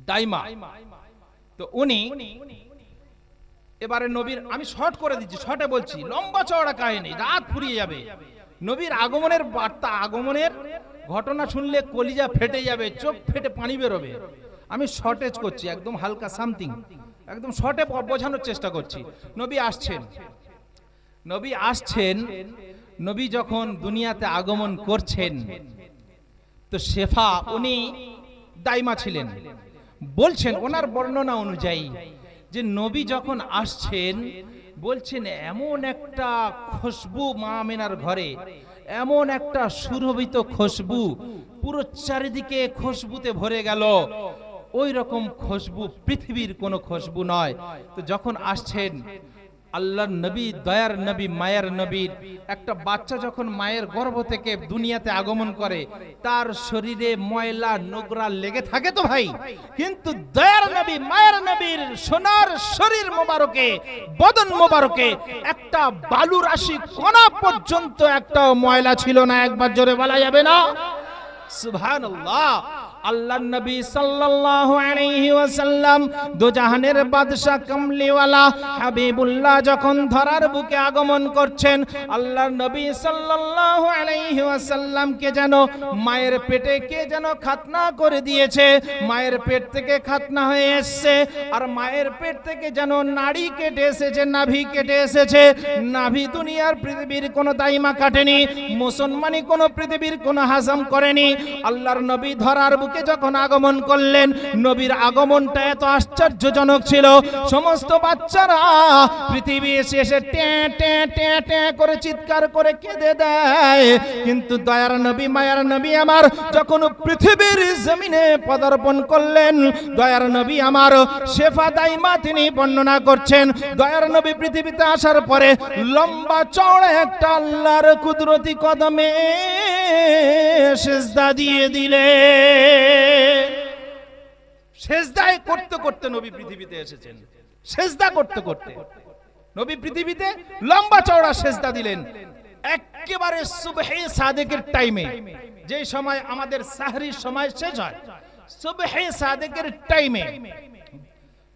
দাইমা। তো উনি এবারে নবীর, আমি শর্ট করে দিচ্ছি, শর্টে বলছি, লম্বা চওড়া কাহিনী, রাত ফুরিয়ে যাবে। নবীর আগমনের বার্তা, আগমনের ঘটনা শুনলে কলিজা ফেটে যাবে, চোখ ফেটে পানি বেরোবে। আমি শর্টেজ করছি, একদম হালকা সামথিং, একদম শর্টে বোঝানোর চেষ্টা করছি। নবী আসছেন, নবী আসছেন, নবী যখন দুনিয়াতে আগমন করছেন, তো শেফা উনি দাইমা ছিলেন। বলছেন ওনার বর্ণনা অনুযায়ী যে নবী যখন আসছেন, বলছেন এমন একটা খুশবু মা আমিনার ঘরে, এমন একটা সুরভিত খুশবু, পুরো চারিদিকে খুশবুতে ভরে গেল। ওই রকম খুশবু পৃথিবীর কোনো খুশবু নয়। তো যখন আসছেন আল্লাহর নবী, দয়ার নবী, মায়ের নবীর একটা বাচ্চা যখন মায়ের গর্ভ থেকে দুনিয়াতে আগমন করে, তার শরীরে ময়লা নোংরা লেগে থাকে তো ভাই, কিন্তু দয়ার নবী, মায়ের নবীর সোনার শরীর মোবারকে, বদন মোবারকে একটা বালু রাশি কণা পর্যন্ত একটা ময়লা ছিল না। একবার জোরে বলা যাবে না সুবহানাল্লাহ। আল্লাহর নবী সাল্লাল্লাহু আলাইহি ওয়াসাল্লাম, দুজাহানের বাদশা কামলিওয়ালা হাবিবুল্লাহ যখন ধরার বুকে আগমন করছেন, আল্লাহর নবী সাল্লাল্লাহু আলাইহি ওয়াসাল্লামকে যেন মায়ের পেটে কে যেন খাতনা করে দিয়েছে। মায়ের পেট থেকে খাতনা হয়ে এসেছে, আর মায়ের পেট থেকে যেন নাড়ি কেটে এসেছে, নাভি কেটে এসেছে। নাভি দুনিয়ার পৃথিবীর কোনো দাইমা কাটেনি, মুসলমানি কোনো পৃথিবীর কোনো হাজম করেনি। আল্লাহর নবী ধরার বুকে যখন আগমন করলেন, নবীর আগমনটা এত আশ্চর্যজনক ছিল, সমস্ত বাচ্চারা পৃথিবী এসে ট্যাঁ ট্যাঁ ট্যাঁ ট্যাঁ করে চিৎকার করে কেঁদে দেয়। কিন্তু দয়ার নবী, মায়ার নবী আমার যখন পৃথিবীর জমিনে পদার্পণ করলেন, দয়ার নবী আমার শেফা দাইমা তিনি বর্ণনা করছেন, দয়ার নবী পৃথিবীতে আসার পরে লম্বা চওড়া একটা আল্লাহর কুদরতি কদমে সিজদা দিয়ে দিলে। সিজদায় করতে করতে নবী পৃথিবীতে এসেছেন, সিজদা করতে করতে নবী পৃথিবীতে লম্বা চওড়া সিজদা দিলেন। একেবারে সুবহে সাদেকের টাইমে, যে সময় আমাদের সাহরির সময় শেষ হয়, সুবহে সাদেকের টাইমে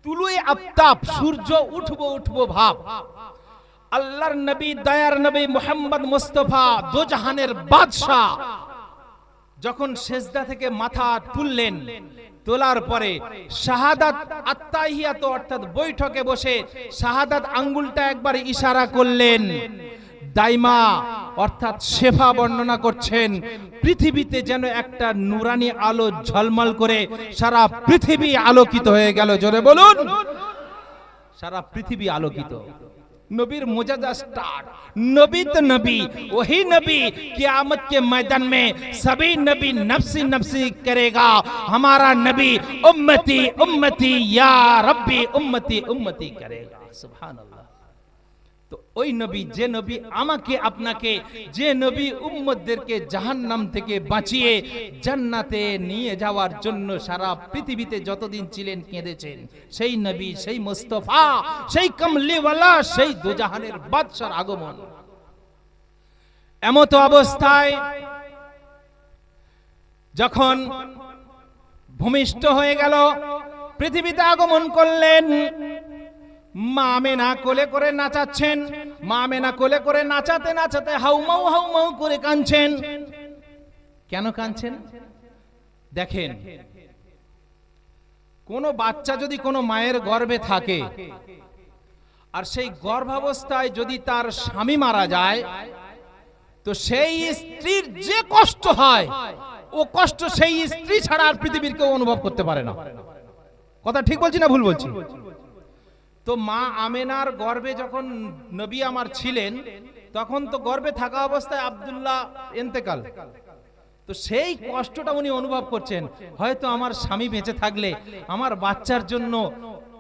তুলুয়ে আফতাব, সূর্য উঠবো ভাব, আল্লাহর নবী, দয়ার নবী মুহাম্মদ মুস্তাফা, দুজাহানের বাদশা যখন সিজদা থেকে মাথা তুললেন, তোলার পরে শাহাদাত আত্তাহিয়াত অর্থাৎ বৈঠকে বসে শাহাদাত আঙ্গুলটা একবার ইশারা করলেন। দাইমা অর্থাৎ শেফা বর্ণনা করছেন, পৃথিবীতে যেন একটা নুরানি আলো ঝলমল করে সারা পৃথিবী আলোকিত হয়ে গেল। জোরে বলুন, সারা পৃথিবী আলোকিত। नबीर मुजज़्ज़ा स्टार्ट, नबी तो नबी, वही नबी क़यामत के मैदान में सभी नबी नफ्सी नफ्सी करेगा। हमारा नबी उम्मती उम्मती या रब्बी उम्मती उम्मती करेगा। सुभान अल्लाह। तो ওই নবী, যে নবী আমাকে আপনাকে, যে নবী উম্মতদেরকে জাহান্নাম থেকে বাঁচিয়ে জান্নাতে নিয়ে যাওয়ার জন্য সারা পৃথিবীতে যতদিন ছিলেন কেঁদেছেন, সেই নবী, সেই মুস্তাফা, সেই কমলিওয়ালা, সেই দুজাহানের বাদশার আগমন। এমত অবস্থায় যখন ভূমিষ্ঠ হয়ে গেল, পৃথিবীতে আগমন করলেন, মা আমেনা কোলে করে নাচাচ্ছেন। মা আমেনা কোলে করে নাচাতে নাচাতে হাউমাউ করে কাঁদছেন। কেন কাঁদছেন? দেখেন, কোন বাচ্চা যদি কোনো মায়ের গর্ভে থাকে আর সেই গর্ভাবস্থায় যদি তার স্বামী মারা যায়, তো সেই স্ত্রীর যে কষ্ট হয়, ও কষ্ট সেই স্ত্রী ছাড়া আর পৃথিবীর কেউ অনুভব করতে পারে না। কথা ঠিক বলছি না ভুল বলছি? তো মা আমেনার গর্ভে যখন নবী আমার ছিলেন, তখন তো গর্ভে থাকা অবস্থায় আব্দুল্লাহ ইন্তেকাল। তো সেই কষ্টটা উনি অনুভব করছেন, হয়তো আমার স্বামী বেঁচে থাকলে আমার বাচ্চার জন্য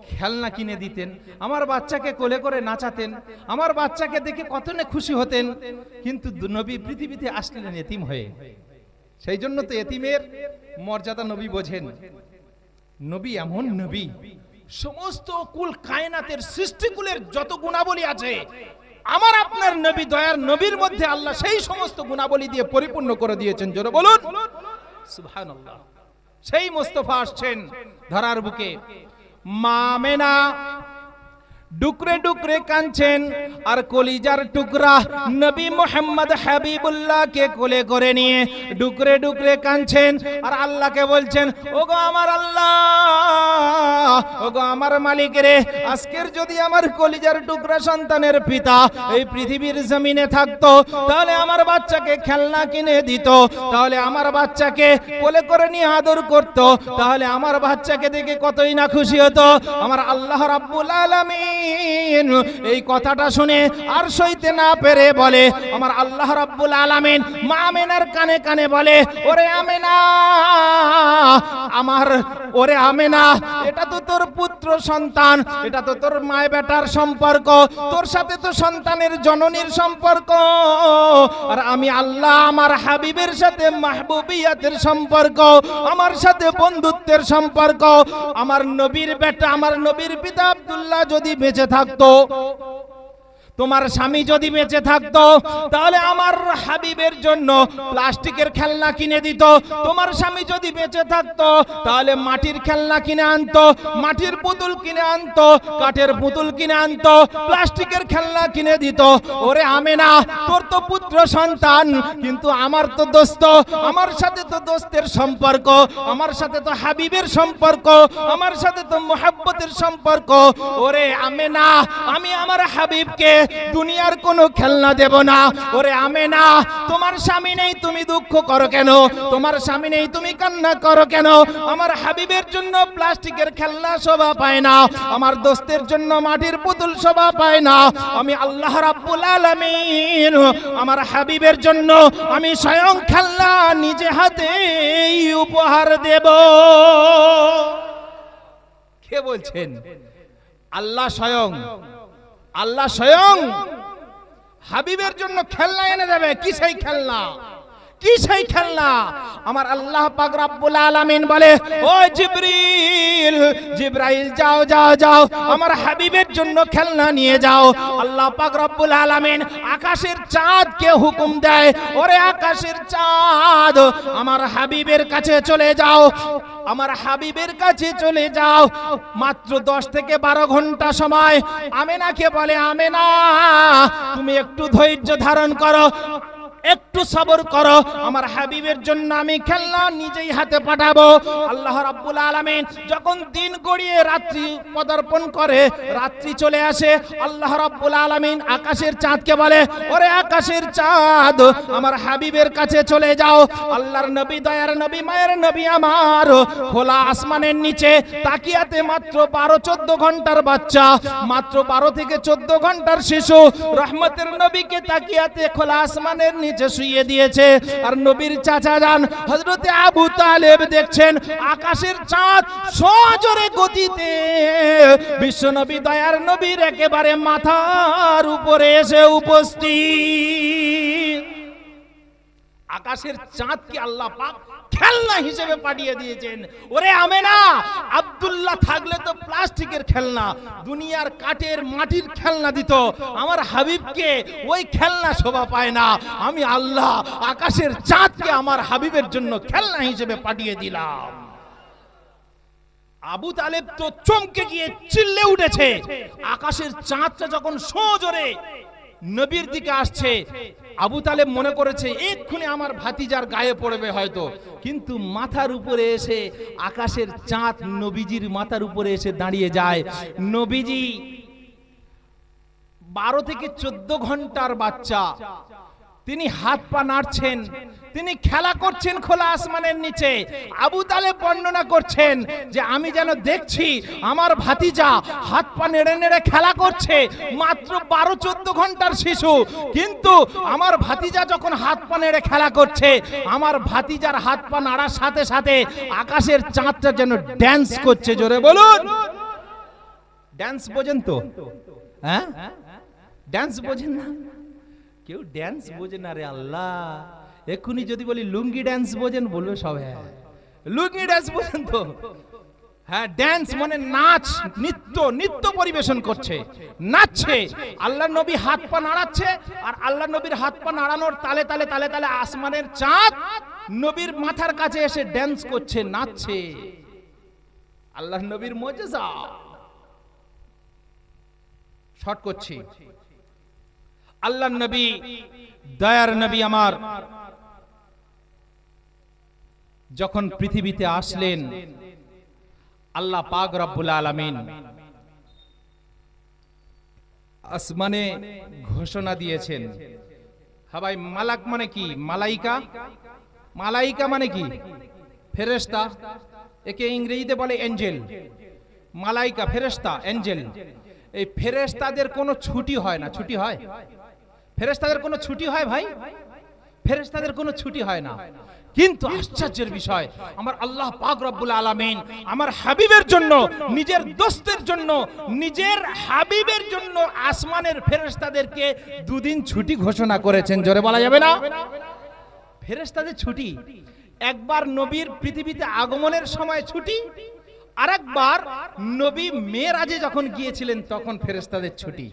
খেলনা কিনে দিতেন, আমার বাচ্চাকে কোলে করে নাচাতেন, আমার বাচ্চাকে দেখে কত না খুশি হতেন। কিন্তু নবী পৃথিবীতে আসলেন এতিম হয়ে। সেই জন্য তো এতিমের মর্যাদা নবী বোঝেন। নবী এমন নবী, সমস্ত কুল কায়নাতের সৃষ্টিকুলের যত গুণাবলী আছে, আমার আপনার নবী, দয়ার নবীর মধ্যে আল্লাহ সেই সমস্ত গুণাবলী দিয়ে পরিপূর্ণ করে দিয়েছেন। জোরে বলুন সুবহানাল্লাহ। সেই মুস্তাফা আসছেন ধরার বুকে। মা আমেনা ডুকরে ডুকরে কাঁদছেন আর কলিজার টুকরা নবী মুহাম্মদ হাবিবুল্লাহকে কোলে করে নিয়ে ডুকরে ডুকরে কাঁদছেন আর আল্লাহকে বলছেন, ওগো আমার আল্লাহ, ওগো আমার মালিক রে, আজকের যদি আমার কলিজার টুকরা সন্তানের পিতা এই পৃথিবীর জমিনে থাকতো, তাহলে আমার বাচ্চাকে খেলনা কিনে দিত, তাহলে আমার বাচ্চাকে কোলে করে নিয়ে আদর করত, তাহলে আমার বাচ্চাকে দেখে কতই না খুশি হতো। আমার আল্লাহ রাব্বুল আলামিন এই কথাটা শুনে আর সইতে না পেরে বলে, আমার আল্লাহ রাব্বুল আলামিন মা আমেনার কানে কানে বলে, ওরে আমেনা, আমার ওরে আমেনা, এটা তো তোর পুত্র সন্তান, এটা তো তোর মায় বেটার সম্পর্ক, তোর সাথে তো সন্তানের জননীর সম্পর্ক, আর আমি আল্লাহ আমার হাবিবের সাথে মাহবুবিয়াতের সম্পর্ক, আমার সাথে বন্ধুত্বের সম্পর্ক। আমার নবীর বেটা, আমার নবীর পিতা আব্দুল্লাহ যদি বেঁচে থাকতো, তোমার স্বামী যদি বেঁচে থাকতো, তাহলে আমার হাবিবের জন্য প্লাস্টিকের খেলনা কিনে দিত। তোমার স্বামী যদি বেঁচে থাকতো, তাহলে মাটির খেলনা কিনে আনতো, মাটির পুতুল কিনে আনতো, কাঠের পুতুল কিনে আনতো, প্লাস্টিকের খেলনা কিনে দিত। ওরে আমেনা, তোর তো পুত্র সন্তান, কিন্তু আমার তো দোস্ত, আমার সাথে তো দোস্তের সম্পর্ক, আমার সাথে তো হাবিবের সম্পর্ক, আমার সাথে তো মুহাব্বতের সম্পর্ক। ওরে আমেনা, আমি আমার হাবিবকে দুনিয়ার কোনো খেলনা দেব না। ওরে আমেনা, তোমার স্বামী নেই, তুমি দুঃখ করো কেন? তোমার স্বামী নেই, তুমি কান্না করো কেন? আমার হাবিবের জন্য প্লাস্টিকের খেলনা শোভা পায় না, আমার দোস্তের জন্য মাটির পুতুল শোভা পায় না। আমি আল্লাহ রাব্বুল আলামিন আমার হাবিবের জন্য আমি স্বয়ং খেলনা নিজে হাতেই উপহার দেব। কে বলছেন? আল্লাহ স্বয়ং, আল্লাহ স্বয়ং হাবিবের জন্য খেলনা এনে দেবে। কি সেই খেলনা? কি সেই খেলনা? আমার আল্লাহ পাক রব্বুল আলামিন বলে, ও জিবরিল, জিবরাইল যাও যাও যাও, আমার হাবিবের জন্য খেলনা নিয়ে যাও। আল্লাহ পাক রব্বুল আলামিন আকাশের চাঁদকে হুকুম দেয়, ওরে আকাশের চাঁদ, আমার হাবিবের কাছে চলে যাও, আমার হাবিবের কাছে চলে যাও। মাত্র 10 থেকে 12 ঘন্টা সময়। আমেনাকে বলে, আমেনা তুমি একটু ধৈর্য ধারণ করো, একটু সবর করো, আমার হাবিবের জন্য আমি খেলনা নিজেই হাতে পাঠাবো। আল্লাহ রাব্বুল আলামিন যখন দিন গড়িয়ে রাত্রি পদার্পণ করে, রাত্রি চলে আসে, আল্লাহ রাব্বুল আলামিন আকাশের চাঁদকে বলে, ওরে আকাশের চাঁদ, আমার হাবিবের কাছে চলে যাও। আল্লাহর নবী, দয়ার নবী, মায়ের নবী আমার খোলা আসমানের নিচে তাকিয়াতে মাত্র 12-14 ঘন্টার বাচ্চা, মাত্র 12 থেকে 14 ঘন্টার শিশু রহমতের নবীকে তাকিয়াতে খোলা আসমানের নিচে শুইয়ে দিয়েছে। আর নবীর চাচা যান হযরতে আবু তালেব দেখছেন আকাশের চাঁদ সজোরে গতিতে বিশ্ব নবী, দয়ার নবীর একেবারে মাথার উপরে এসে উপস্থিত। আকাশের চাঁদকে আল্লাহ পাক খেলনা হিসেবে পাঠিয়ে দিয়েছেন। ওরে আমেনা, আব্দুল্লাহ থাকলে তো প্লাস্টিকের খেলনা, দুনিয়ার কাঠের মাটির খেলনা দিত, আমার হাবিবকে ওই খেলনা শোভা পায় না। আমি আল্লাহ আকাশের চাঁদকে আমার হাবিবের জন্য খেলনা হিসেবে পাঠিয়ে দিলাম। আবু তালেব তো চমকে গিয়ে চিল্লে উঠেছে। আকাশের চাঁদটা যখন সজোরে নবীর দিকে আসছে, আবু তালেব মনে করেছে এক্ষুনি আমার ভাতিজার গায়ে পড়বে হয়তো, কিন্তু মাথার উপরে এসে আকাশের চাঁদ নবীজির মাথার উপরে এসে দাঁড়িয়ে যায়। নবীজি 12 থেকে 14 ঘন্টার বাচ্চা, তিনি হাত পা নাড়ছেন, তিনি খেলা করছেন খোলা আসমানের নিচে। আবু তালেব বর্ণনা করছেন যে আমি যেন দেখছি আমার ভাতিজা হাত পা নেড়ে নেড়ে খেলা করছে, মাত্র 12-14 ঘন্টার শিশু, কিন্তু আমার ভাতিজা যখন হাত পা নেড়ে খেলা করছে, আমার ভাতিজার হাত পা নাড়ার সাথে সাথে আকাশের চাঁদটা যেন ড্যান্স করছে। জোরে বলুন, ড্যান্স বোঝেন তো? হ্যাঁ, ড্যান্স বোঝেন না? কেউ ড্যান্স বোঝে না রে আল্লাহ। এক্ষুনি যদি বলি লুঙ্গি ড্যান্স বোঝেন, বলবে সব হ্যাঁ। লুঙ্গি ড্যান্স বোঝেন তো? হ্যাঁ, ড্যান্স মানে নাচ, নৃত্য, নৃত্য পরিবেশন করছে, নাচছে। আল্লাহ নবী হাত পা নাড়াচ্ছে, আর আল্লাহ নবীর হাত পা নাড়ানোর তালে তালে তালে তালে আসমানের চাঁদ নবীর মাথার কাছে এসে ড্যান্স করছে, নাচছে। আল্লাহ নবীর মুজিজা। শর্ট করছি। আল্লাহর নবী, দয়ার নবী আমার যখন পৃথিবীতে আসলেন, আল্লাহ পাক রব্বুল আলামিন আসমানে ঘোষণা দিয়েছেন। হ্যাঁ ভাই, মালাক মানে কি? মালাইকা। মালাইকা মানে কি? ফেরেশতা। একে ইংরেজিতে বলে এঞ্জেল। মালাইকা ফেরেশতা, এঞ্জেল। এই ফেরেশতাদের কোনো ছুটি হয় না। ছুটি হয়? ফেরেশতাদের কোনো ছুটি হয় ভাই? ফেরেশতাদের কোনো ছুটি হয় না। কিন্তু আশ্চর্যের বিষয়, আমার আল্লাহ পাক রব্বুল আলামিন আমার হাবিবের জন্য, নিজের দোস্তের জন্য, নিজের হাবিবের জন্য আসমানের ফেরেশতাদেরকে দুদিন ছুটি ঘোষণা করেছেন। জোরে বলা যাবে না? ফেরেশতাদের ছুটি। একবার নবীর পৃথিবীতে আগমনের সময় ছুটি, আরেকবার নবী মেরাজে যখন গিয়েছিলেন তখন ফেরেশতাদের ছুটি।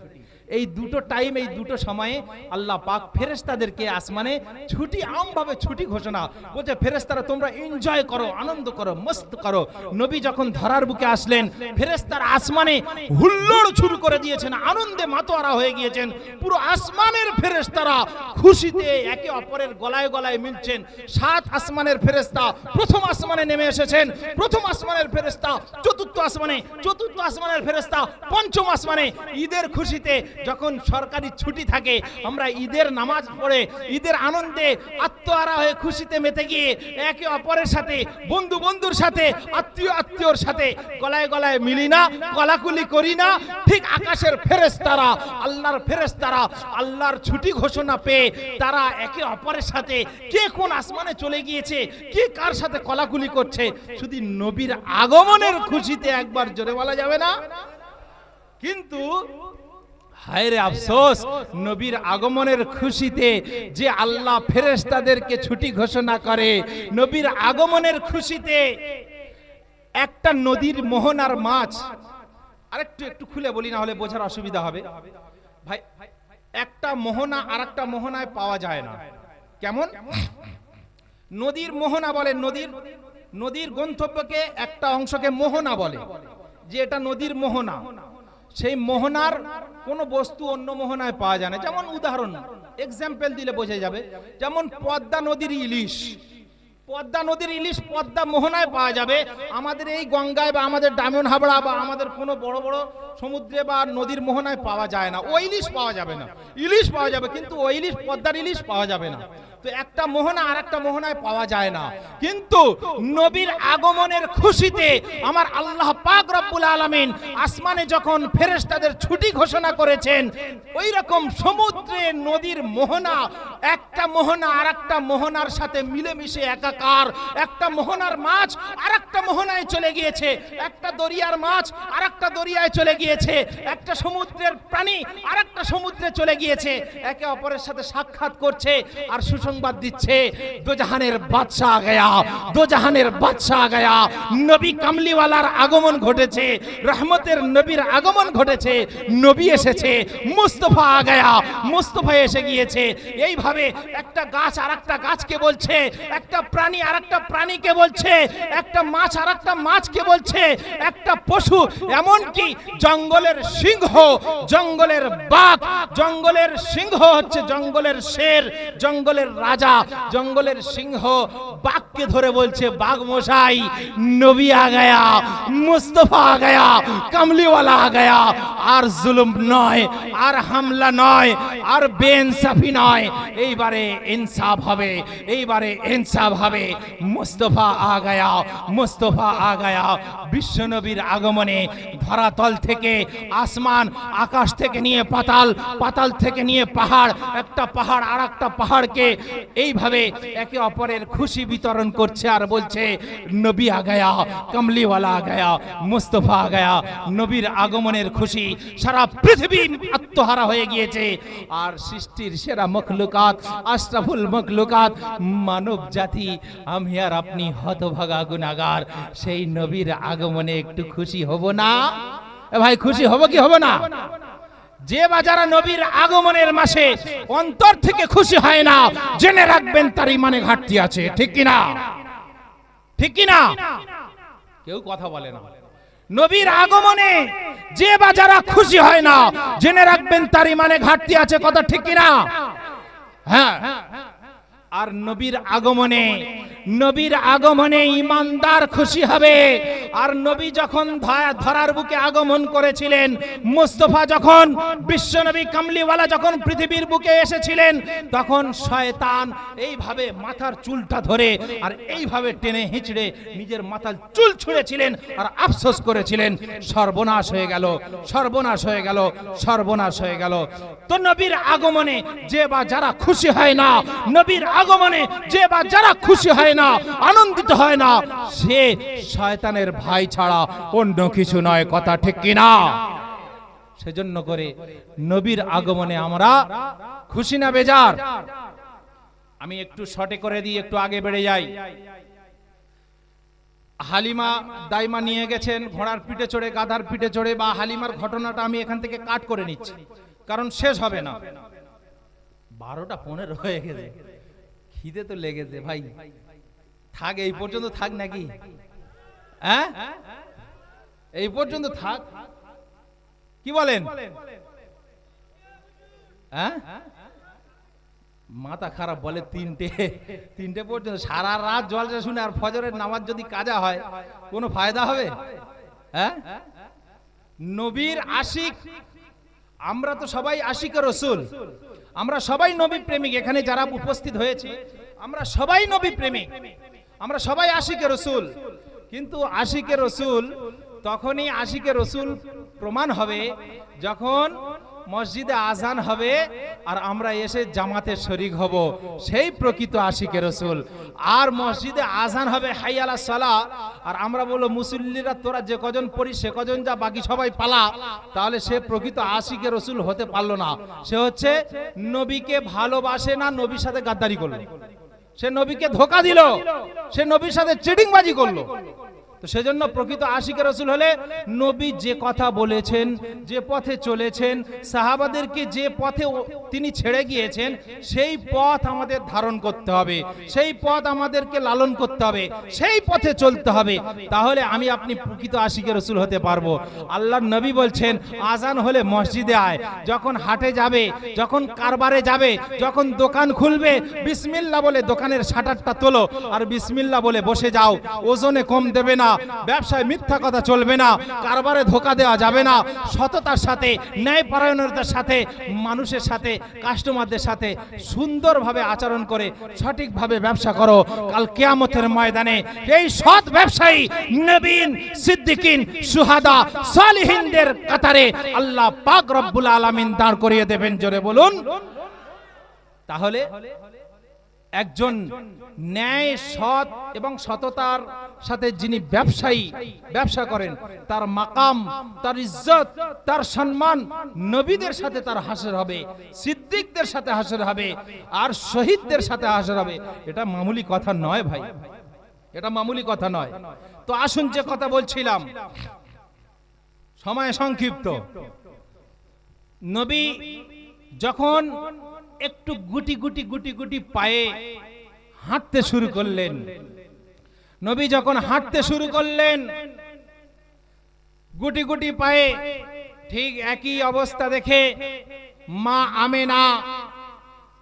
এই দুটো টাইম, এই দুটো সময়ে আল্লাহ পাক ফেরেশতাদেরকে আসমানে ছুটি, আমভাবে ছুটি ঘোষণা বলছে, ফেরেশতারা তোমরা এনজয় করো, আনন্দ করো, মস্ত করো। নবী যখন ধরার বুকে আসলেন, ফেরেশতারা আসমানে হুল্লোড় শুরু করে দিয়েছেন, আনন্দে মাতোয়ারা হয়ে গিয়েছেন। পুরো আসমানের ফেরেশতারা খুশিতে একে অপরের গলায় গলায় মিলছেন। 7 আসমানের ফেরেশতা প্রথম আসমানে নেমে এসেছেন, প্রথম আসমানের ফেরেশতা চতুর্থ আসমানে, চতুর্থ আসমানের ফেরেশতা পঞ্চম আসমানে। ঈদের খুশিতে যখন সরকারি ছুটি থাকে, আমরা ঈদের নামাজ পড়ে ঈদের আনন্দে আত্মহারা হয়ে খুশিতে মেতে গিয়ে একে অপরের সাথে, বন্ধু বন্ধুর সাথে, আত্মীয় আত্মীয়র সাথে গলায় গলায় মিলি না, গলাকুলি করি না? ঠিক আকাশের ফেরেশতারা, আল্লাহর ফেরেশতারা আল্লাহর ছুটি ঘোষণা পেয়ে তারা একে অপরের সাথে কে কোন আসমানে চলে গিয়েছে, কে কার সাথে গলাকুলি করছে, শুধু নবীর আগমনের খুশিতে। একবার জোরে বলা যাবে না? কিন্তু হায় রে আফসোস, নবীর আগমনের খুশিতে যে আল্লাহ ফেরেশতাদেরকে ছুটি ঘোষণা করে, নবীর আগমনের খুশিতে একটা নদীর মোহনার মাছ, একটু খুলে বলি না হলে বোঝার অসুবিধা হবে ভাই। একটা মোহনা আরেকটা মোহনায় পাওয়া যায় না। কেমন? নদীর মোহনা বলে, নদীর গন্তব্যকে একটা অংশকে মোহনা বলে, যে এটা নদীর মোহনা। সেই মোহনার কোন বস্তু অন্য মোহনায় পাওয়া যায় না। যেমন উদাহরণ, এক্সাম্পল দিলে বোঝা যাবে, যেমন পদ্মা নদীর ইলিশ। পদ্মা নদীর ইলিশ পদ্মা মোহনায় পাওয়া যাবে, আমাদের এই গঙ্গায় বা আমাদের ডায়মন্ড হাবড়া বা আমাদের কোনো বড় বড় সমুদ্রে বা নদীর মোহনায় পাওয়া যায় না। ওই ইলিশ পাওয়া যাবে না। ইলিশ পাওয়া যাবে কিন্তু ওই ইলিশ, পদ্মার ইলিশ পাওয়া যাবে না। তো একটা মোহনা আর একটা মোহনায় পাওয়া যায় না। কিন্তু নবীর আগমনের খুশিতে আমার আল্লাহ পাক রব্বুল আলামিন আসমানে যখন ফেরেশতাদের ছুটি ঘোষণা করেছেন, ওই রকম সমুদ্রে নদীর মোহনা, একটা মোহনা আর একটা মোহনার সাথে মিলেমিশে একাকার। একটা মোহনার মাছ আর একটা মোহনায় চলে গিয়েছে, একটা দরিয়ার মাছ আর একটা দরিয়ায় চলে গিয়েছে, একটা সমুদ্রের প্রাণী আর একটা সমুদ্রে চলে গিয়েছে, একে অপরের সাথে সাক্ষাৎ করছে আর সুসংবাদ দিচ্ছে, দোজাহানের বাদশা আ গয়া, দোজাহানের বাদশা আ গয়া। নবী কামলিওয়ালার আগমন ঘটেছে, রহমতের নবীর আগমন ঘটেছে, নবী এসেছে, মুস্তাফা আ গয়া, মুস্তাফা এসে গিয়েছে। এইভাবে একটা গাছ আর একটা গাছকে বলছে, একটা প্রাণী আর একটা প্রাণীকে বলছে, একটা মাছ আর একটা মাছকে বলছে, একটা পশু, এমনকি জঙ্গলের সিংহ, জঙ্গলের বাঘ, জঙ্গলের সিংহ হচ্ছে জঙ্গলের শের, জঙ্গলের রাজা, জঙ্গলের সিংহ বাঘকে ধরে বলছে, বাঘ মশাই নবী আ গয়া, মুস্তাফা আ গয়া, কামলিওয়ালা আ গয়া। আর জুলুম নয়, আর হামলা নয়, আর বেইনসাফি নয়, এইবারে ইনসাফ হবে, এইবারে ইনসাফ হবে। মুস্তাফা আ গয়া, মুস্তাফা আ গয়া। বিশ্ব নবীর আগমনে ধরাতল থেকে আসমান, আকাশ থেকে নিয়ে পাতাল, পাতাল থেকে নিয়ে পাহাড়, একটা পাহাড় আর একটা পাহাড়কে এইভাবে একে অপরের খুশি বিতরণ করছে আর বলছে, নবী আ গয়া, কামলিওয়ালা আ গয়া, মুস্তাফা আ গয়া। নবীর আগমনের খুশি সারা পৃথিবী আত্মহারা হয়ে গিয়েছে। আর সৃষ্টির সেরা মখলুকাত, আশরাফুল মখলুকাত, মানব জাতি, আমি আর আপনি হতভাগা গুনাহগার, সেই নবীর আগমনে একটু খুশি হব না? ভাই খুশি হব কি হব না? যে বাজারা নবীর আগমনের মাসে অন্তর থেকে খুশি হয় না, জেনে রাখবেন তার ইমানে ঘাটতি আছে। ঠিক কি না? ঠিক কি না? কেউ কথা বলে না। নবীর আগমনে যে বা যারা খুশি হয় না, জেনে রাখবেন তার ইমানে ঘাটতি আছে। কথা ঠিক কিনা? হ্যাঁ। আর নবীর আগমনে ইমানদার খুশি হবে। আর নবী যখন ধরার বুকে আগমন করেছিলেন, মুস্তাফা যখন বিশ্বনবী কামলিওয়ালা যখন পৃথিবীর বুকে এসেছিলেন, তখন শয়তান এইভাবে মাথার চুলটা ধরে আর এইভাবে টেনে হিঁচড়ে নিজের মাথার চুল ছুঁড়েছিলেন আর আফসোস করেছিলেন, সর্বনাশ হয়ে গেল, সর্বনাশ হয়ে গেল, সর্বনাশ হয়ে গেল। তো নবীর আগমনে যে বা যারা খুশি হয় না, নবীর আগমনে যে বা যারা খুশি হয় না, আনন্দিত হয় না, সে শয়তানের ভাই ছাড়া অন্য কিছু নয়। কথা ঠিক কিনা? সেজন্য করে নবীর আগমনে আমরা খুশি না বেজার? আমি একটু শর্টে করে দিই, একটু আগে বেড়ে যাই। হালিমা দাইমা নিয়ে গেছেন ঘোড়ার পিঠে চড়ে, গাধার পিঠে চড়ে, বা হালিমার ঘটনাটা আমি এখান থেকে কাট করে নিচ্ছি, কারণ শেষ হবে না। 12:15 হয়ে গেছে, খিদে তো লেগেছে ভাই। থাক, এই পর্যন্ত থাক নাকি? হ্যাঁ, এই পর্যন্ত থাক, কি বলেন? হ্যাঁ, মাথা খারাপ বলে 3টে পর্যন্ত। সারা রাত জলসা শুনে আর ফজরের নামাজ যদি কাজা হয়, কোনো ফায়দা হবে? হ্যাঁ, নবীর আশিক, আমরা তো সবাই আশিক রাসূল, আমরা সবাই নবী প্রেমিক। এখানে যারা উপস্থিত হয়েছে আমরা সবাই নবী প্রেমিক, আমরা সবাই আশিকে রাসূল। কিন্তু আশিকে রাসূল তখনই আশিকে রাসূল প্রমাণ হবে যখন মসজিদে আজান হবে আর আমরা এসে জামাতে শরীক হব, সেই প্রকৃত আশিকে রাসূল। আর মসজিদে আজান হবে হাই আলা সালাহ, আর আমরা বলবো মুসল্লিরা তোরা যে কজন পড়ি সে কজন যা, বাকি সবাই পালা, তাহলে সে প্রকৃত আশিকে রাসূল হতে পারলো না। সে হচ্ছে নবীকে ভালোবাসে না, নবীর সাথে গাদ্দারি করলো, সে নবীকে ধোঁকা দিল, সে নবীর সাথে চিটিংবাজি করলো। তো সেজন্য প্রকৃত আশিকে রাসূল হলে নবী যে কথা বলেছেন, যে পথে চলেছেন, সাহাবাদেরকে যে পথে তিনি ছেড়ে গিয়েছেন, সেই পথ আমাদের ধারণ করতে হবে, সেই পথ আমাদেরকে লালন করতে হবে, সেই পথে চলতে হবে। তাহলে আমি আপনি প্রকৃত আশিকে রাসূল হতে পারবো। আল্লাহর নবী বলছেন, আজান হলে মসজিদে আয়, যখন হাটে যাবে, যখন কারবারে যাবে, যখন দোকান খুলবে, বিসমিল্লাহ বলে দোকানের শাটারটা তোলো আর বিসমিল্লাহ বলে বসে যাও। ওজনে কম দেবে না, ব্যবসায় মিথ্যা কথা চলবে না, কারবারে ধোঁকা দেওয়া যাবে না, সততার সাথে, ন্যায়পরায়ণতার সাথে, মানুষের সাথে, কাস্টমারদের সাথে সুন্দরভাবে আচরণ করে সঠিকভাবে ব্যবসা করো। কাল কিয়ামতের ময়দানে এই সৎ ব্যবসায়ী নবীন, সিদ্দিকিন, শুহাদা, সালিহিনদের কাতারে আল্লাহ পাক রব্বুল আলামিন দাঁড় করিয়ে দেবেন। জোরে বলুন। তাহলে একজন ন্যায়, সৎ এবং সততার সাথে যিনি ব্যবসা করেন, তার মাকাম, তার ইজ্জত, তার সম্মান নবীদের সাথে তার হাসর হবে, সিদ্দিকদের সাথে হাসর হবে, আর শহীদদের সাথে হাসর হবে। এটা মামুলি কথা নয় ভাই, এটা মামুলি কথা নয়। তো আসুন, যে কথা বলছিলাম, সময় সংক্ষিপ্ত। নবী যখন একটু গুটি গুটি পায়ে হাঁটতে শুরু করলেন, নবী যখন হাঁটতে শুরু করলেন গুটি গুটি পায়ে, ঠিক একই অবস্থা দেখে মা আমেনা,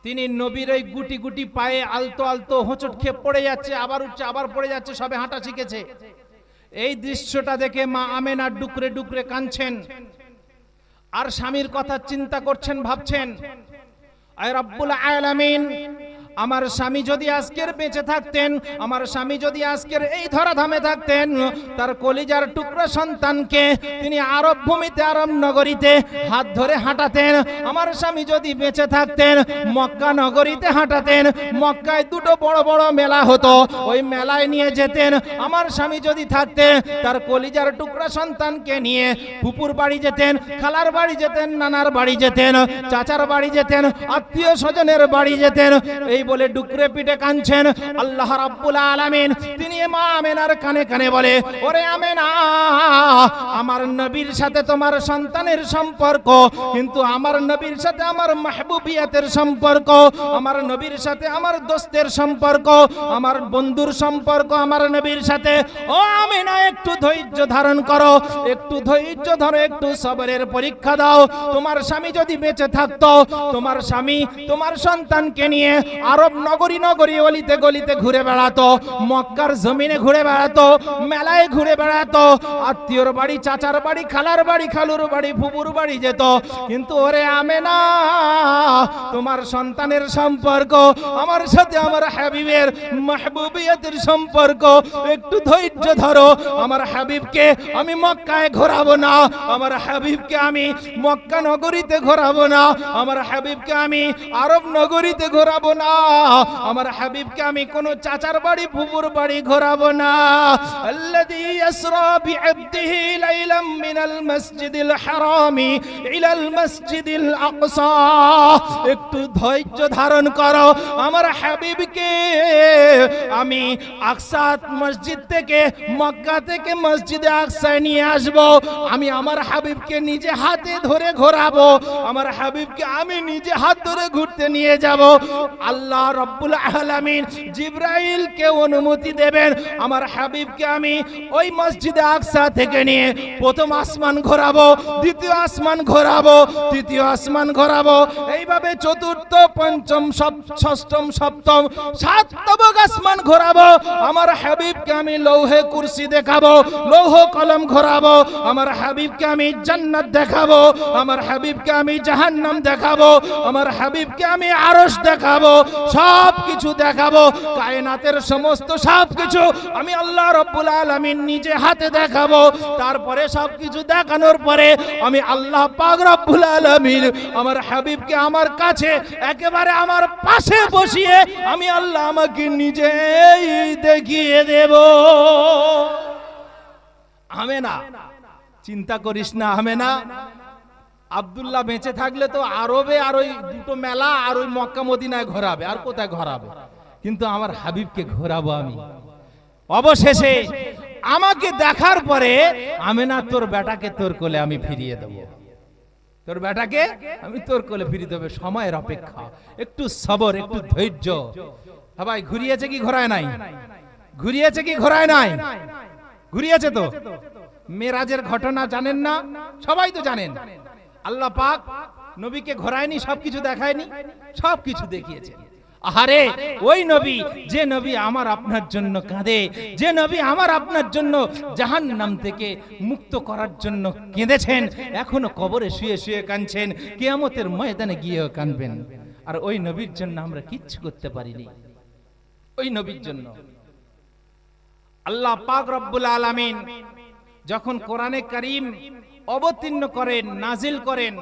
তিনি নবীর ওই গুটি গুটি পায়ে আলতো আলতো হোঁচট খেয়ে পড়ে যাচ্ছে, আবার উঠছে, আবার পড়ে যাচ্ছে, সবে হাঁটা শিখেছে। এই দৃশ্যটা দেখে মা আমেনা ডুকরে ডুকরে কাঁদছেন আর স্বামীর কথা চিন্তা করছেন, ভাবছেন, আয় রব্বুল আলামিন, আমার স্বামী যদি আজকের বেঁচে থাকতেন, আমার স্বামী যদি আজকের এই ধরাধামে থাকতেন, তার কলিজার টুকরা সন্তানকে তিনি আরব ভূমিতে, আরব নগরীতে হাত ধরে হাঁটাতেন। আমার স্বামী যদি বেঁচে থাকতেন, মক্কা নগরীতে হাঁটাতেন, মক্কায় দুটো বড় বড় মেলা হতো, ওই মেলায় নিয়ে যেতেন। আমার স্বামী যদি থাকতেন, তার কলিজার টুকরা সন্তানকে নিয়ে ফুপুর বাড়ি যেতেন, খালার বাড়ি যেতেন, নানার বাড়ি যেতেন, চাচার বাড়ি যেতেন, আত্মীয় স্বজনের বাড়ি যেতেন। এই এই বলে ডুকরে পিটে কাঁদছেন। আল্লাহ রাব্বুল আলামিন তিনি মা আমেনার কানে কানে বলে, ওরে আমেনা, আমার নবীর সাথে তোমার সন্তানের সম্পর্ক, কিন্তু আমার নবীর সাথে আমার মাহবুবিয়াতের সম্পর্ক, আমার নবীর সাথে আমার দোস্তের সম্পর্ক, আমার বন্ধুর সম্পর্ক আমার নবীর সাথে। ও আমেনা, একটু ধৈর্য ধারণ করো, একটু ধৈর্য ধরো, একটু সবরের পরীক্ষা দাও। তোমার স্বামী যদি বেঁচে থাকতো, তোমার স্বামী তোমার সন্তানকে নিয়ে আরব নগরী নগরী অলিতে গলিতে ঘুরে বেড়াতো, মক্কার জমিনে ঘুরে বেড়াতো, মেলায় ঘুরে বেড়াতো, আত্মীয়র বাড়ি, চাচার বাড়ি, খালার বাড়ি, খালুর বাড়ি, ফুপুর বাড়ি যেত। কিন্তু ওরে আমেনা, তোমার সন্তানের সম্পর্ক আমার সাথে আমার হাবিবের মাহবুবিয়তের সম্পর্ক, একটু ধৈর্য ধরো। আমার হাবিবকে আমি মক্কায় ঘোরাবো না, আমার হাবিবকে আমি মক্কা নগরীতে ঘোরাবো না, আমার হাবিবকে আমি আরব নগরীতে ঘোরাবো না, আমার হাবিবকে আমি কোন চাচার বাড়ি, ফুপুর বাড়ি ঘোরাবো না। আল্লাযী ইয়াসরা বিআবদিহি লাইলাম মিনাল মসজিদিল হারামি ইলাল মসজিদিল আকসা। একটু ধৈর্য ধারণ করো, আমার হাবিবকে আমি আকসা মসজিদ থেকে, মক্কা থেকে মসজিদে আকসায় নিয়ে আসব। আমি আমার হাবিবকে নিজে হাতে ধরে ঘোরাবো, আমার হাবিবকে আমি নিজে হাত ধরে ঘুরতে নিয়ে যাব। আল্লাহ রাব্বুল আলামিন জিবরাইলকে অনুমতি দেবেন, আমার হাবিবকে আমি ওই মসজিদে আকসা থেকে নিয়ে প্রথম আসমান ঘোরাবো, দ্বিতীয় আসমান ঘোরাবো, তৃতীয় আসমান ঘোরাবো, এইভাবে চতুর্থ, পঞ্চম, ষষ্ঠম, সপ্তম, সাতম আসমান ঘোরাবো। আমার হাবিবকে আমি লৌহে কুরসি দেখাবো, লৌহ কলম ঘোরাবো, আমার হাবিবকে আমি জান্নাত দেখাবো, আমার হাবিবকে আমি জাহান্নাম দেখাবো, আমার হাবিবকে আমি আরশ দেখাবো, সব কিছু দেখাবো। কায়নাতের সমস্ত সব কিছু আমি আল্লাহ রাব্বুল আলামিন নিজে হাতে দেখাবো। তারপরে সব কিছু দেখানোর পরে আমি আল্লাহ পাক রব্বুল আলামিন আমার হাবিবকে আমার কাছে একেবারে আমার পাশে বসিয়ে আমি আল্লাহ আমাকে নিজেই দেখিয়ে দেব। আমেনা, চিন্তা করিস না আমেনা, আব্দুল্লাহ বেঁচে থাকলে তো আরবে আর ওই দুটো মেলা আর ওই মক্কা মদিনায় ঘোরাবে, আর কোথায় ঘোরাবে, কিন্তু আমার হাবিবকে ঘোরাবো আমি। অবশেষে আমাকে দেখার পরে আমেনা, তোর বেটাকে তোর কোলে আমি ফিরিয়ে দেব, তোর বেটাকে আমি তোর কোলে ফিরিয়ে দেব। সময়ের অপেক্ষা, একটু সবর, একটু ধৈর্য। ভাই, ঘুরিয়েছে কি ঘোরায় নাই? ঘুরিয়েছে কি ঘোরায় নাই? ঘুরিয়েছে তো। মেরাজের ঘটনা জানেন না? সবাই তো জানেন। আল্লাহ পাক নবীকে ঘোরায়নি, সবকিছু দেখায়নি? সবকিছু দেখিয়েছে। আহারে, ওই নবী, যে নবী আমার আপনার জন্য কাঁদে, যে নবী আমার আপনার জন্য জাহান্নাম থেকে মুক্ত করার জন্য কেঁদেছেন, এখনো কবরে শুয়ে শুয়ে কাঁদছেন, কিয়ামতের ময়দানে গিয়েও কাঁদবেন। আর ওই নবীর জন্য আমরা কিচ্ছু করতে পারিনি। ওই নবীর জন্য আল্লাহ পাক রব্বুল আলামিন যখন কোরআনে কারীম অবতীর্ণ করেন, নাজিল করেন,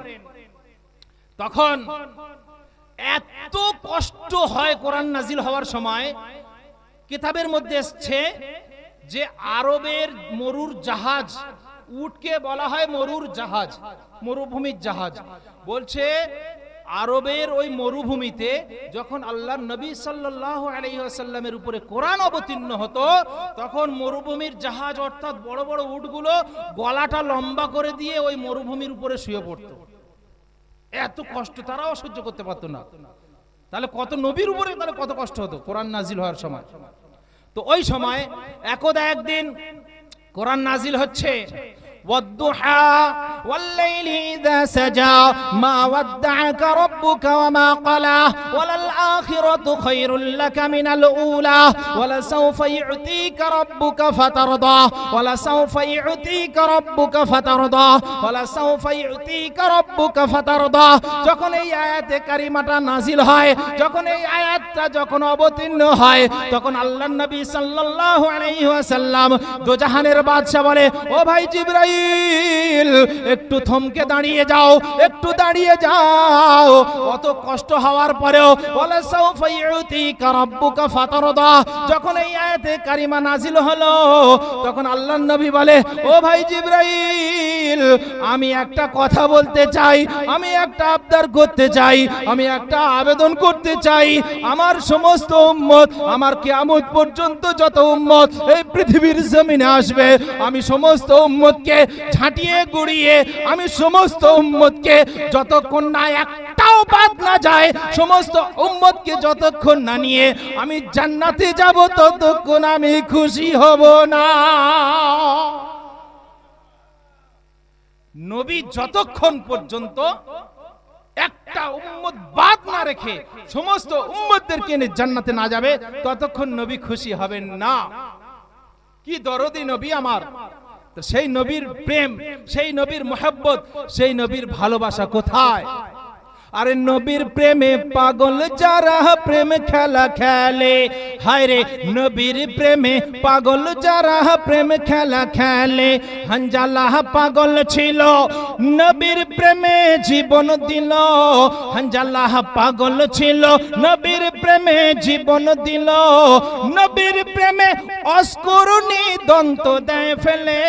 তখন এত কষ্ট হয় কোরআন নাজিল হওয়ার সময়। কিতাবের মধ্যে এসেছে যে আরবের মরুর জাহাজ, উটকে বলা হয় মরুর জাহাজ, মরুভূমির জাহাজ। বলছে আরবের ওই মরুভূমিতে যখন আল্লাহর নবী সাল্লাল্লাহু আলাইহি ওয়াসাল্লামের উপরে কোরআন অবতীর্ণ হতো, তখন মরুভূমির জাহাজ অর্থাৎ বড় বড় উটগুলো গলাটা লম্বা করে দিয়ে ওই মরুভূমির উপরে শুয়ে পড়তো। এত কষ্ট তারাও সহ্য করতে পারতো না। তাহলে কত নবীর উপরে তাহলে কত কষ্ট হতো কোরআন নাজিল হওয়ার সময়। তো ওই সময় একদা একদিন কোরআন নাজিল হচ্ছে, والضحى والليل إذا سجى ما ودعك ربك وما قلى وللآخرة خير لك من الأولى ولسوف يعطيك ربك فترضى ولسوف يعطيك ربك فترضى ولسوف يعطيك ربك فترضى। যখন এই আয়াতে কারিমাটা নাজিল হয়, যখন এই আয়াতটা যখন অবতীর্ণ হয়, তখন আল্লাহর নবী সাল্লাল্লাহু আলাইহি ওয়াসাল্লাম দোজাহানের বাদশা বলে, ও ভাই জিবরাইল, জিবরাইল একটু থমকে দাঁড়িয়ে যাও, একটু দাঁড়িয়ে যাও। অত কষ্ট হওয়ার পরেও ওয়ালা সাউফা ইউতিকা রাব্বুকা ফাতারদা, যখন এই আয়াতে কারিমা নাজিল হলো তখন আল্লাহর নবী বলে, ও ভাই জিবরাইল, আমি একটা কথা বলতে চাই, আমি একটা আবদার করতে চাই, আমি একটা আবেদন করতে চাই। আমার সমস্ত উম্মত, আমার কিয়ামত পর্যন্ত যত উম্মত এই পৃথিবীর জমিনে আসবে, আমি সমস্ত উম্মতকে ঝাঁটিয়ে গুড়িয়ে, আমি সমস্ত উম্মতকে যতক্ষণ না একটাও বাদ না যায়, সমস্ত উম্মতকে যতক্ষণ না নিয়ে আমি জান্নাতে যাব ততক্ষণ আমি খুশি হব না। নবী যতক্ষণ পর্যন্ত একটা উম্মত বাদ না রেখে সমস্ত উম্মতদেরকে নিয়ে জান্নাতে না যাবে ততক্ষণ নবী খুশি হবেন না। কি দরদি নবী আমার! তো সেই নবীর প্রেম, সেই নবীর মোহাব্বত, সেই নবীর ভালোবাসা কোথায়? আরে নবীর প্রেমে পাগল যারা প্রেম খেলা খেলে, হায় রে নবীর প্রেমে পাগল যারা প্রেম খেলা খেলে। হানজালা পাগল ছিল, নবীর প্রেমে জীবন দিল। হানজালা পাগল ছিল, নবীর প্রেমে জীবন দিল। নবীর প্রেমে অস্করুনি দন্ত দেয় ফেলে।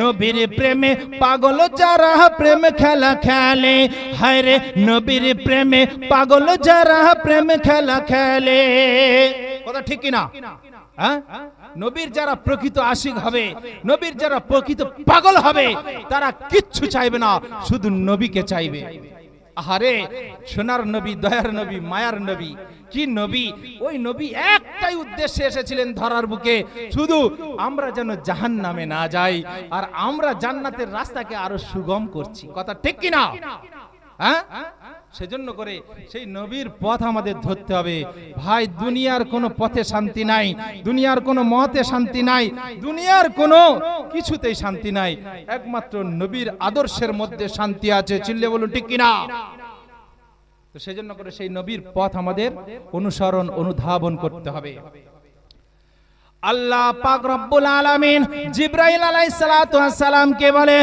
নবীর প্রেমে পাগল যারা প্রেম খেলা খেলে, হায় রে নবীর প্রেমে পাগল যারা প্রেম খেলা খেলে। কথা ঠিক কিনা? হ্যাঁ, নবীর যারা প্রকৃত আশিক হবে, নবীর যারা প্রকৃত পাগল হবে, তারা কিচ্ছু চাইবে না, শুধু নবীকে চাইবে। আহারে সোনার নবী, দয়ার নবী, মায়ার নবী, কি নবী! ওই নবী একটাই উদ্দেশ্যে এসেছিলেন ধরার বুকে, শুধু আমরা যেন জাহান্নামে না যাই, আর আমরা জান্নাতের রাস্তাকে আরো সুগম করছি। কথা ঠিক কিনা? হ্যাঁ, সেজন্য করে সেই নবীর পথ আমাদের ধরতে হবে। ভাই, দুনিয়ার কোনো পথে শান্তি নাই, দুনিয়ার কোনো মতে শান্তি নাই, দুনিয়ার কোনো কিছুতেই শান্তি নাই, একমাত্র নবীর আদর্শের মধ্যে শান্তি আছে। চিল্লে বলুন ঠিক কিনা? তো সেজন্য করে সেই নবীর পথ আমাদের অনুসরণ, অনুধাবন করতে হবে। আল্লাহ পাক রব্বুল আলামিন জিবরাইল আলাইহিস সালাতু ওয়াস সালাম কে বলে,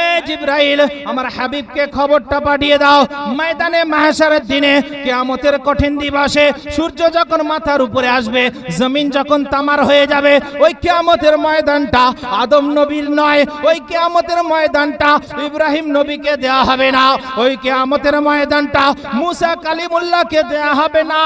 এ জিবরাইল, আমার হাবিবকে খবরটা পাঠিয়ে দাও, ময়দানে মাহশারের দিনে, কিয়ামতের কঠিন দিবসে সূর্য যখন মাথার উপরে আসবে, জমিন যখন তামার হয়ে যাবে, ওই কিয়ামতের ময়দানটা আদম নবীর নয়, ওই কিয়ামতের ময়দানটা ইব্রাহিম নবীকে দেয়া হবে না, ওই কিয়ামতের ময়দানটা মুসা কালিমুল্লাহকে দেয়া হবে না,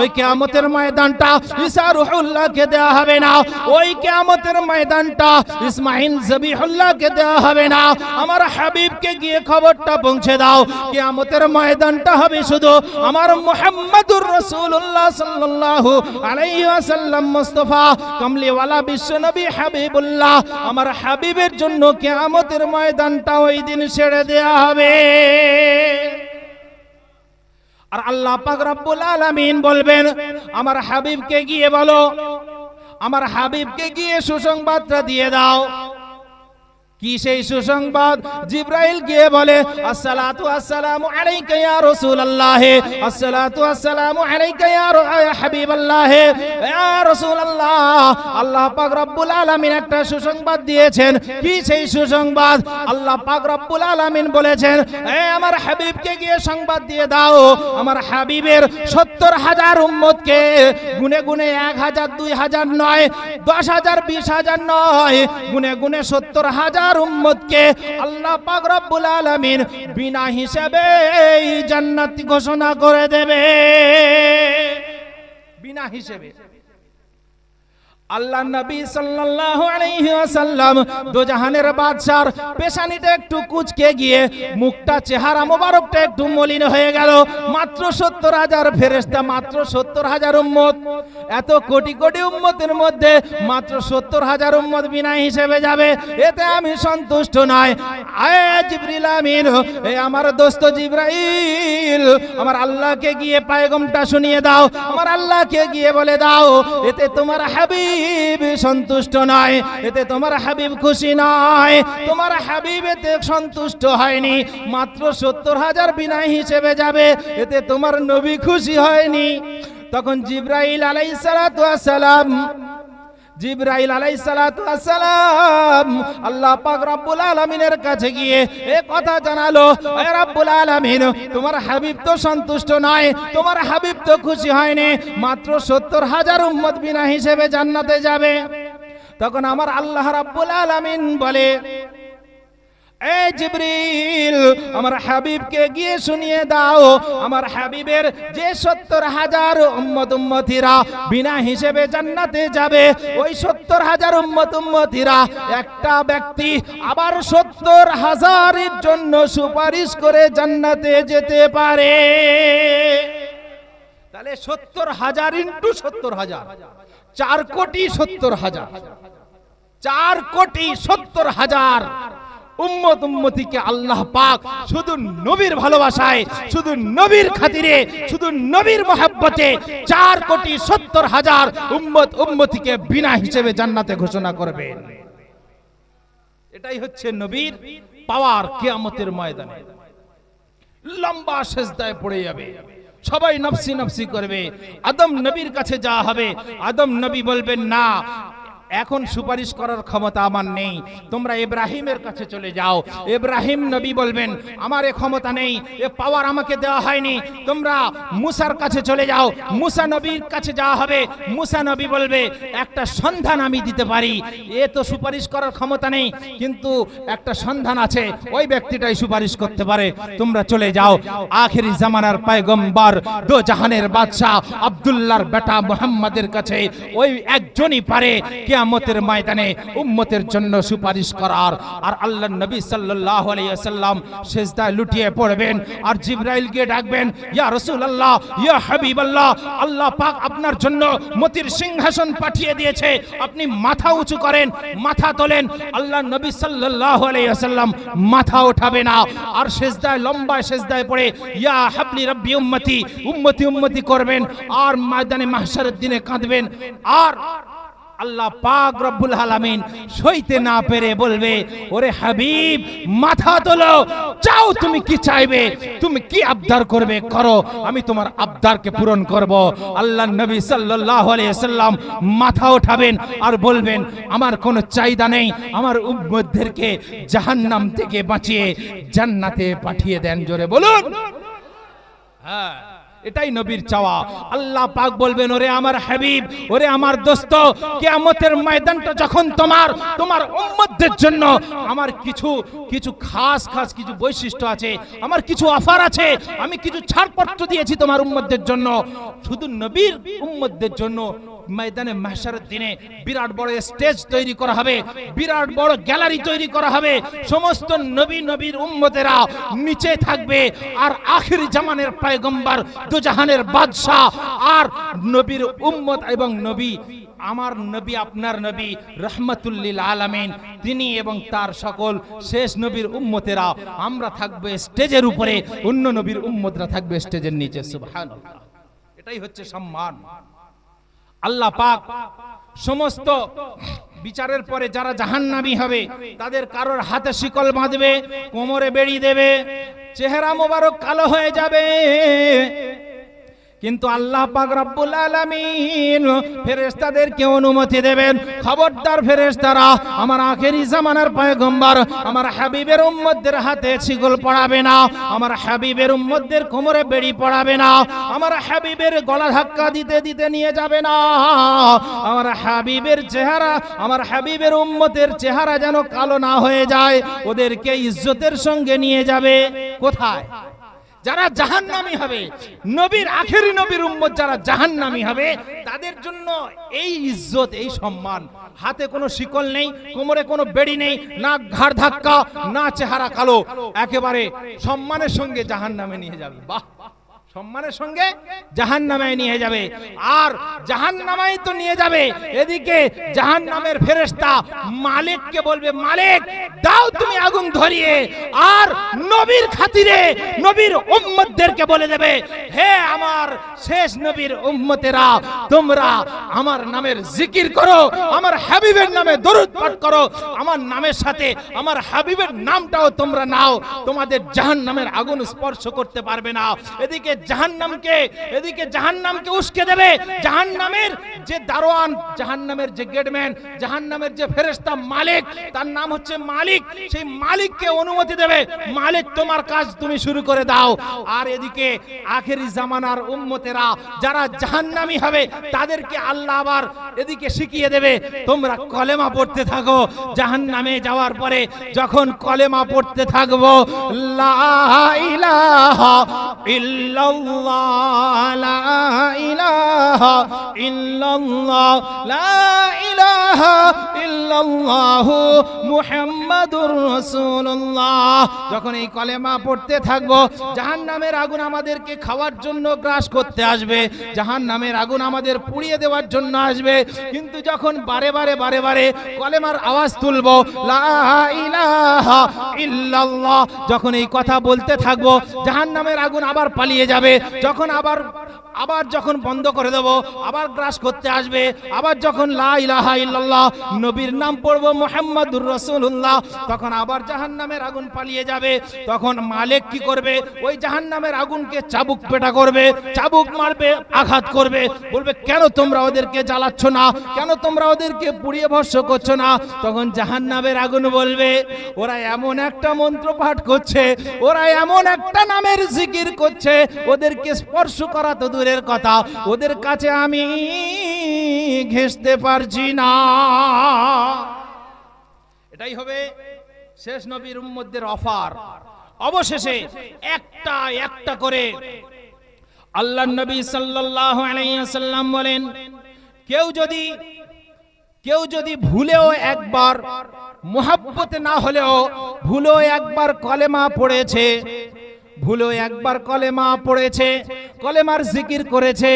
ওই কিয়ামতের ময়দানটা ঈসা রূহুল্লাহকে দেয়া হবে না, ওই কিয়ামতের ময়দানটা ইসমাঈল জবিহুল্লাহকে দেওয়া হবে না। আমার হাবিবকে গিয়ে খবরটা পৌঁছে দাও, কিয়ামতের ময়দানটা হবে শুধু আমার মুহাম্মদুর রাসূলুল্লাহ সাল্লাল্লাহু আলাইহি ওয়াসাল্লাম মুস্তাফা কমলিওয়ালা বিশ্বনবী হাবিবুল্লাহ, আমার হাবিবের জন্য কিয়ামতের ময়দানটা ওই দিন ছেড়ে দেয়া হবে। আর আল্লাহ পাক রব্বুল আলামিন বলবেন, আমার হাবিবকে গিয়ে বলো, আমার হাবিবকে গিয়ে সুসংবাদটা দিয়ে দাও। কি সেই সুসংবাদ? জিবরাইল গিয়ে বলে, আসসালাতু আসসালামু আলাইকা ইয়া রাসূলুল্লাহ, আসসালাতু আসসালামু আলাইকা ইয়া হাবিবাল্লাহ, ইয়া রাসূলুল্লাহ। আল্লাহ পাক রব্বুল আলামিন একটা সুসংবাদ দিয়েছেন। কি সেই সুসংবাদ? আল্লাহ পাক রব্বুল আলামিন বলেছেন, এ আমার হাবিবকে গিয়ে সংবাদ দিয়ে দাও, আমার হাবিবের ৭০,০০০ উম্মতকে, গুনে গুনে ১,০০০, ২,০০০ নয়, ১০,০০০, ২০,০০০ নয়, গুনে গুনে ৭০,০০০ উম্মতকে আল্লাহ পাক রব্বুল আলামিন বিনা হিসাবে জান্নাতি ঘোষণা করে দেবে, বিনা হিসাবে। আল্লাহ নবী সাল্লাল্লাহু আলাইহি ওয়াসাল্লাম দোজাহানের বাদশার পেশানিটা একটু কুঁচকে গিয়ে মুখটা, চেহারা মোবারকটা একটু মলিন হয়ে গেল। মাত্র ৭০,০০০ ফেরেশতা, মাত্র ৭০,০০০ উম্মত, এত কোটি কোটি উম্মতের মধ্যে মাত্র ৭০,০০০ উম্মত বিনা হিসেবে যাবে, এতে আমি সন্তুষ্ট নয়। আয় জিবরিল আমিন, এই আমার দোস্ত জিবরাইল, আমার আল্লাহকে গিয়ে পায়গামটা শুনিয়ে দাও, আমার আল্লাহকে গিয়ে বলে দাও, এতে তোমার হাবিব সন্তুষ্ট নয়, এতে তোমার হাবিব খুশি নয়, তোমার হাবিব এতে সন্তুষ্ট হয়নি, মাত্র ৭০,০০০ বিনা হিসেবে যাবে, এতে তোমার নবী খুশি হয়নি। তখন জিবরাইল আলাইহিস সালাতু ওয়াস সালাম জিবরাইল আলাইহিস সালাতু ওয়াস সালাম আল্লাহ পাক রব্বুল আলামিনের কাছে গিয়ে এই কথা জানালো, হে রব্বুল আলামিন, তোমার হাবিব তো সন্তুষ্ট নয়, তোমার হাবিব তো খুশি হয়নি, মাত্র 70,000 উম্মত বিনা হিসেবে জান্নাতে যাবে। তখন আমার আল্লাহ রাব্বুল আলামিন বলে, এ জিবরিল, আমার হাবিবকে গিয়ে শুনিয়ে দাও, আমার হাবিবের যে 70,000 উম্মত উম্মতিরা বিনা হিসেবে জান্নাতে যাবে, ওই 70,000 উম্মত উম্মতিরা একটা ব্যক্তি আবার 70,000-এর জন্য সুপারিশ করে জান্নাতে যেতে পারে। তাহলে 70,000 ইন্টু 70,000, 4,70,000, 4,70,000 উম্মত উম্মতিকে আল্লাহ পাক শুধু নবীর ভালোবাসায়, শুধু নবীর খাতিরে, শুধু নবীর মহব্বতে 4,70,000 উম্মত উম্মতিকে বিনা হিসেবে জান্নাতে ঘোষণা করবেন। এটাই হচ্ছে নবীর পাওয়ার। কিয়ামতের ময়দানে লম্বা সেজদায় পড়ে যাবে, সবাই নফসি নফসি করবে, আদম নবীর কাছে যাওয়া হবে। আদম নবী বলবেন, না, এখন সুপারিশ করার ক্ষমতা আমার নেই, তোমরা ইব্রাহিমের কাছে চলে যাও। ইব্রাহিম নবী বলবেন, আমার এ ক্ষমতা নেই, এ পাওয়ার আমাকে দেওয়া হয়নি, তোমরা মুসার কাছে চলে যাও। মুসা নবীর কাছে যাওয়া হবে। মুসা নবী বলবে, একটা সন্ধান আমি দিতে পারি, এ তো সুপারিশ করার ক্ষমতা নেই, কিন্তু একটা সন্ধান আছে, ওই ব্যক্তিটাই সুপারিশ করতে পারে, তোমরা চলে যাও। আখেরি জামানার পয়গম্বর, দো জাহানের বাদশা আব্দুল্লাহর বেটা মুহাম্মাদের কাছে ওই একজনই পারে কিয়ামতের ময়দানে উম্মতের জন্য সুপারিশ করার। আর আল্লাহর নবী সাল্লাল্লাহু আলাইহি ওয়াসাল্লাম সিজদায় লুটিয়ে পড়বেন আর জিবরাইলকে ডাকবেন, ইয়া রাসূলুল্লাহ, ইয়া হাবিবাল্লাহ, আল্লাহ পাক আপনার জন্য মতির সিংহাসন পাঠিয়ে দিয়েছে, আপনি মাথা উঁচু করেন, মাথা তোলেন। আল্লাহর নবী সাল্লাল্লাহু আলাইহি ওয়াসাল্লাম মাথা ওঠাবে না, আর সিজদায় লম্বা সিজদায় পড়ে ইয়া হাবলি রাব্বি উম্মতি, উম্মতি উম্মতি করবেন, আর ময়দানে মাহশারের দিনে কাঁদবেন। আর আল্লাহ পাক রব্বুল আলামিন সইতে না পেরে বলবে, ওরে হাবিব, মাথা তোলো, চাও তুমি কি চাইবে, তুমি কি আবদার করবে করো, আমি তোমার আবদারকে পূরণ করব। আল্লাহর নবী সাল্লাল্লাহু আলাইহি ওয়াসাল্লাম মাথা ওঠাবেন আর বলবেন, আমার কোনো চাহিদা নেই, আমার উম্মতদেরকে জাহান্নাম থেকে বাঁচিয়ে জান্নাতে পাঠিয়ে দেন। জোরে বলুন। হ্যাঁ, এটাই নবীর চাওয়া। আল্লাহ পাক বলবেন, ওরে আমার হাবিব, ওরে আমার দোস্ত, কিয়ামতের ময়দানটা যখন তোমার উম্মতদের জন্য আমার কিছু খাস কিছু বৈশিষ্ট্য আছে, আমার কিছু অফার আছে, আমি কিছু ছাড়পত্র দিয়েছি তোমার উম্মতদের জন্য। শুধু নবীর উম্মতদের জন্য ময়দানে মাহশারের দিনে বিরাট বড় স্টেজ তৈরি করা হবে, বিরাট বড় গ্যালারি তৈরি করা হবে, সমস্ত নবীর উম্মতেরা নিচে থাকবে, আর আখির জামানের পয়গম্বর, দুজাহানের বাদশা আর নবীর উম্মত এবং নবী, আমার নবী, আপনার নবী রাহমাতুল লিল আলামিন, তিনি এবং তার সকল শেষ নবীর উম্মতেরা, আমরা থাকবে স্টেজের উপরে, অন্য নবীর উম্মতরা থাকবে স্টেজের নিচে। সুবহানাল্লাহ, এটাই হচ্ছে সম্মান। আল্লাহ পাক সমস্ত বিচারের পরে যারা জাহান্নামী হবে তাদের কারোর হাতে শিকল বাঁধবে, কোমরে বেড়ি দেবে, চেহারা মোবারক কালো হয়ে যাবে, কিন্তু আল্লাহ পাক রব্বুল আলামিন ফেরেশতাদেরকে অনুমতি দেবেন, খবরদার ফেরেশতারা আমার আখেরি জামানার পয়গম্বর আমার হাবিবের উম্মতদের হাতে শিকল পড়াবে না, আমার হাবিবের উম্মতদের কোমরে বেড়ি পড়াবে না, আমার হাবিবের গলা ধাক্কা দিতে দিতে নিয়ে যাবে না, আমার হাবিবের চেহারা, আমার হাবিবের উম্মতের চেহারা যেন কালো না হয়ে যায়, ওদেরকে ইজ্জতের সঙ্গে নিয়ে যাবে। কোথায়? যারা জাহান্নামী হবে, নবীর আখেরি নবীর উম্মত যারা জাহান্নামী হবে, তাদের জন্য এই ইজ্জত, এই সম্মান। হাতে কোনো শিকল নেই, কোমরে কোনো বেড়ি নেই, না ঘাড় ধাক্কা, না চেহারা কালো, একেবারে সম্মানের সঙ্গে জাহান্নামে নিয়ে যাবে। বাহ, সম্মানের সঙ্গে জাহান্নামে নিয়ে যাবে। আর জাহান্নামাই তো নিয়ে যাবে, এদিকে জাহান্নামের ফেরেশতা মালিককে বলবে, মালিক দাও তুমি আগুন ধরিয়ে, আর নবীর খাতিরে নবীর উম্মতদেরকে বলে দেবে, হে আমার শেষ নবীর উম্মতেরা, তোমরা আমার নামের জিকির করো, আমার হাবিবের নামে দরুদ পাঠ করো, আমার নামের সাথে আমার হাবিবের নামটাও তোমরা নাও, তোমাদের জাহান্নামের আগুন স্পর্শ করতে পারবে না। এদিকে এদিকে জাহান্নামকে উস্কে দেবে। জাহান্নামের যে দারোয়ান, জাহান্নামের যে গেটম্যান, জাহান্নামের যে ফেরেশতা মালিক, তার নাম হচ্ছে মালিক, সেই মালিককে অনুমতি দেবে, মালিক তোমার কাজ তুমি শুরু করে দাও। আর এদিকে আখেরি জামানার উম্মতেরা যারা জাহান্নামী হবে তাদেরকে আল্লাহ আবার এদিকে শিখিয়ে দেবে, তোমরা কলেমা পড়তে থাকো। জাহান্নামে যাওয়ার পরে যখন কলেমা পড়তে থাকবো, লা ইলাহা ইল্লাল্লাহ, লা ইলাহা ইল্লাল্লাহ, লা ইলাহা ইল্লাল্লাহ মুহাম্মাদুর রাসূলুল্লাহ, যখন এই কলেমা পড়তে থাকবো, জাহান্নামের আগুন আমাদেরকে খাওয়ার জন্য গ্রাস করতে আসবে, জাহান্নামের আগুন আমাদের পুড়িয়ে দেওয়ার জন্য আসবে। কিন্তু যখন বারে বারে কলেমার আওয়াজ তুলবো, লা ইলাহা ইল্লাল্লাহ, যখন এই কথা বলতে থাকবো, জাহান্নামের আগুন আবার পালিয়ে যাবে। যখন আবার যখন বন্ধ করে দেবো, আবার গ্রাস করতে আসবে। আবার যখন লা ইলাহা ইল্লাল্লাহ নবীর নাম পড়বো মুহাম্মাদুর রাসূলুল্লাহ, তখন আবার জাহান্নামের আগুন পালিয়ে যাবে। তখন মালিক কি করবে? ওই জাহান্নামের আগুনকে চাবুক পেটা করবে, চাবুক মারবে, আঘাত করবে, বলবে কেন তোমরা ওদেরকে জ্বালাচ্ছ না, কেন তোমরা ওদেরকে পুড়িয়ে ভস্ম করছো না? তখন জাহান্নামের আগুন বলবে, ওরা এমন একটা মন্ত্র পাঠ করছে, ওরা এমন একটা নামের জিকির করছে, ওদেরকে স্পর্শ করা তো দূরের কথা, ওদের কাছে আমি ঘেঁষতে পারছি না। এটাই হবে শেষ নবীর উম্মতদের অফার। অবশেষে একটা করে আল্লাহর নবী সাল্লাল্লাহু আলাইহি ওয়াসাল্লাম বলেন, কেউ যদি ভুলেও একবার, মুহাব্বতে না হলেও ভুলেও একবার কলেমা পড়েছে, কলেমার জিকির করেছে,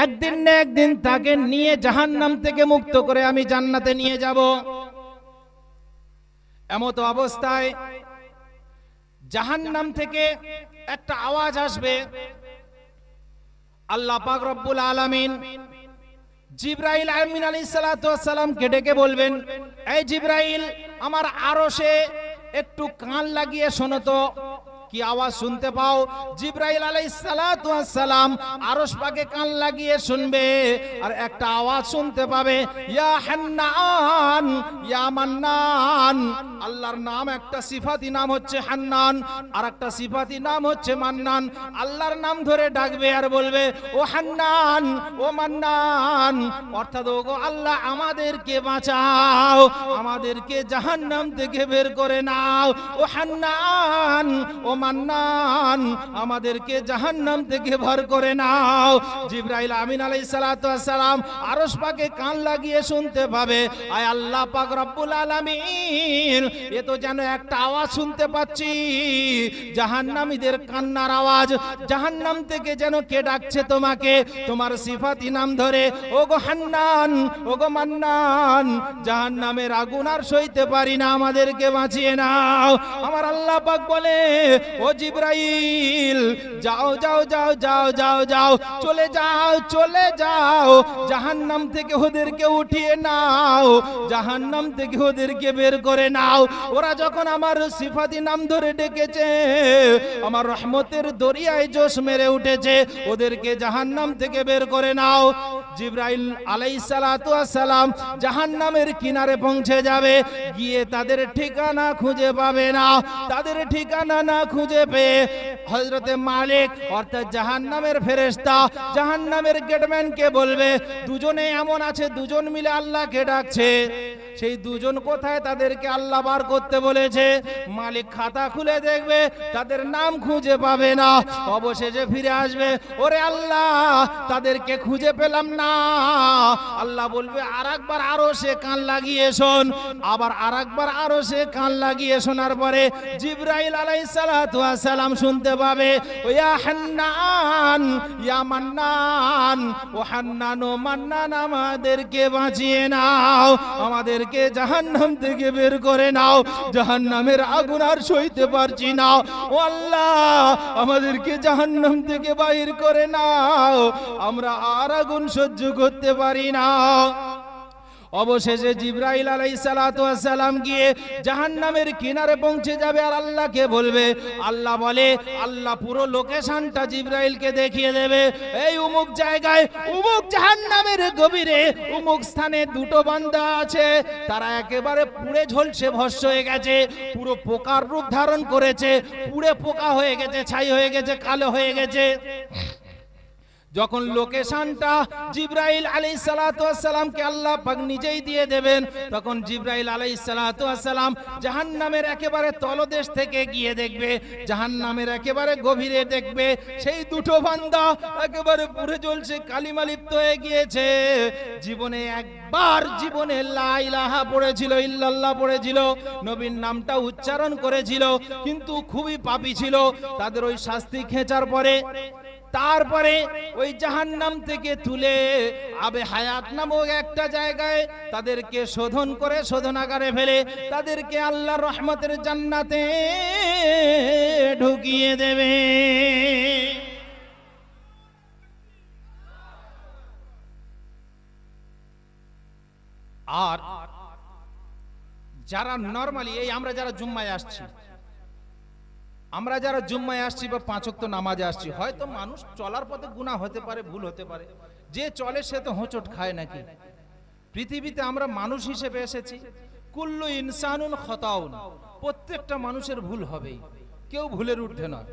একদিন না একদিন তাকে নিয়ে জাহান্নাম থেকে মুক্ত করে আমি জান্নাতে নিয়ে যাব। এমত অবস্থায় জাহান্নাম থেকে একটা আওয়াজ আসবে। আল্লাহ পাক রব্বুল আলামিন জিবরাইল আমিন আলাইহিস সালাতু ওয়াস সালামকে ডেকে বলবেন, এই জিবরাইল, আমার আরশে একটু কান লাগিয়ে শোনো তো, কি আওয়াজ শুনতে পাও? জিবরাইল আলাইহিস সালাতু ওয়াস সালাম আরশ পাকে কান লাগিয়ে শুনবে, আর একটা আওয়াজ শুনতে পাবে, ইয়া হান্নান, ইয়া মান্নান। আল্লাহর নাম একটা সিফাতি নাম হচ্ছে হান্নান, আর একটা সিফাতি নাম হচ্ছে মান্নান। আল্লাহর নাম ধরে ডাকবে আর বলবে, ও হান্নান, ও মান্নান, অর্থাৎ ওগো আল্লাহ, আমাদেরকে বাঁচাও, আমাদেরকে জাহান্নাম থেকে বের করে নাও। ও হান্নান, ও মান্নান, আমাদেরকে জাহান্নাম থেকে বের করে নাও। জিবরাইল আমিন আলাইহিস সালাতু ওয়াস সালাম আরশ পাকে কান লাগিয়ে শুনতে পাবে, আয় আল্লাহ পাক রব্বুল আলামিন, এ তো যেন একটা আওয়াজ শুনতে পাচ্ছি, জাহান্নামীদের কান্নার আওয়াজ, জাহান্নাম থেকে যেন কে ডাকছে তোমাকে, তোমার সিফাতি নাম ধরে, ওগো হান্নান, ওগো মান্নান, জাহান্নামের আগুন আর সইতে পারি না, আমাদেরকে বাঁচিয়ে নাও। আমার আল্লাহ পাক বলে, ও জিবরাইল, যাও যাও যাও যাও যাও যাও, চলে যাও, জাহান্নাম থেকে ওদেরকে উঠিয়ে নাও, জাহান্নাম থেকে ওদেরকে বের করে নাও। ওরা যখন আমার সিফাতি নাম ধরে ডেকেছে, আমার রহমতের দরিয়ায় জোশ মেরে উঠেছে, ওদেরকে জাহান্নাম থেকে বের করে নাও। জিবরাইল আলাইহিস সালাতু ওয়াস সালাম জাহান্নামের কিনারে পৌঁছে যাবে, গিয়ে তাদের ঠিকানা খুঁজে পাবে না। তাদের ঠিকানা না খুঁজে পেয়ে হযরতে মালিক অর্থাৎ জাহান্নামের ফেরেশতা জাহান্নামের গেটম্যানকে বলবে, দুজনে এমন আছে, দুজন মিলে আল্লাহকে ডাকছে, সেই দুজন কোথায়? তাদেরকে আল্লাহ বার করতে বলেছে। মালিক খাতা খুলে দেখবে, তাদের নাম খুঁজে পাবে না। অবশেষে ফিরে আসবে, ওরে আল্লাহ, তাদেরকে খুঁজে পেলাম না। আল্লাহ বলবে, আরেকবার আরো সে কান লাগিয়ে শোন। আবার আরেকবার আরো সে কান লাগিয়ে শোনার পরে জিবরাইল আলাইহিস সালাতু ওয়াস সালাম শুনতে পাবে, ইয়া হান্নান, ইয়া মান্নান, ও হান্নান ও মান্নান, আমাদেরকে বাঁচিয়ে নাও, আমাদেরকে জাহান্নাম থেকে বের করে নাও, জাহান্নামের আগুন আর সইতে পারছি না। ও আল্লাহ, আমাদেরকে জাহান্নাম থেকে বাইর করে নাও, আমরা আর আগুন সহ্য করতে পারি না। অবশেষে জিবরাইল আলাইহিস সালাতু ওয়াস সালাম গিয়ে জাহান্নামের কিনারে পৌঁছে যাবে আর আল্লাহকে বলবে। আল্লাহ বলে, আল্লাহ পুরো লোকেশনটা জিবরাইলকে দেখিয়ে দেবে। এই অমুক জায়গায় অমুক জাহান্নামের গভীরে অমুক স্থানে দুটো বান্দা আছে, তারা একেবারে পুড়ে ঝলসে ভস্ম হয়ে গেছে, পুরো পোকার রূপ ধারণ করেছে, পুড়ে পোকা হয়ে গেছে, ছাই হয়ে গেছে, কালো হয়ে গেছে। যখন লোকেশনটা জিবরাইল আলাইহিস সালাতু ওয়াস সালামকে আল্লাহ পাক নিজেই দিয়ে দেবেন, তখন জিবরাইল আলাইহিস সালাতু ওয়াস সালাম জাহান্নামের একেবারে তলদেশ থেকে গিয়ে দেখবে, জাহান্নামের একেবারে গভীরে দেখবে সেই দুটো বান্দা একেবারে পুড়ে জ্বলছে, কালিমা লিপ্ত হয়ে গিয়েছে। জীবনে একবার জীবনে লা ইলাহা পড়েছিল, ইল্লাল্লাহ পড়েছিল, নবীর নামটা উচ্চারণ করেছিল, কিন্তু খুবই পাপী ছিল। তাদের ওই শাস্তি খেঁচার পরে তারপরে ওই জাহান্নাম থেকে তুলে আবে হায়াত নামক একটা জায়গায় তাদেরকে শোধন করে শোধনাগারে ফেলে তাদেরকে আল্লাহর রহমতের জান্নাতে ঢুকিয়ে দেবে। আর যারা নরমালি এই আমরা যারা জুম্মায় আসছি বা পাঁচ ওয়াক্ত নামাজে আসছি, হয়তো মানুষ চলার পথে গুনাহ হতে পারে, ভুল হতে পারে, যে চলে সে তো হোঁচট খায় নাকি? পৃথিবীতে আমরা মানুষ হিসেবে এসেছি, কুল্লু ইনসানুন খতাউন, প্রত্যেকটা মানুষের ভুল হবেই, কেউ ভুলের ঊর্ধ্বে নয়।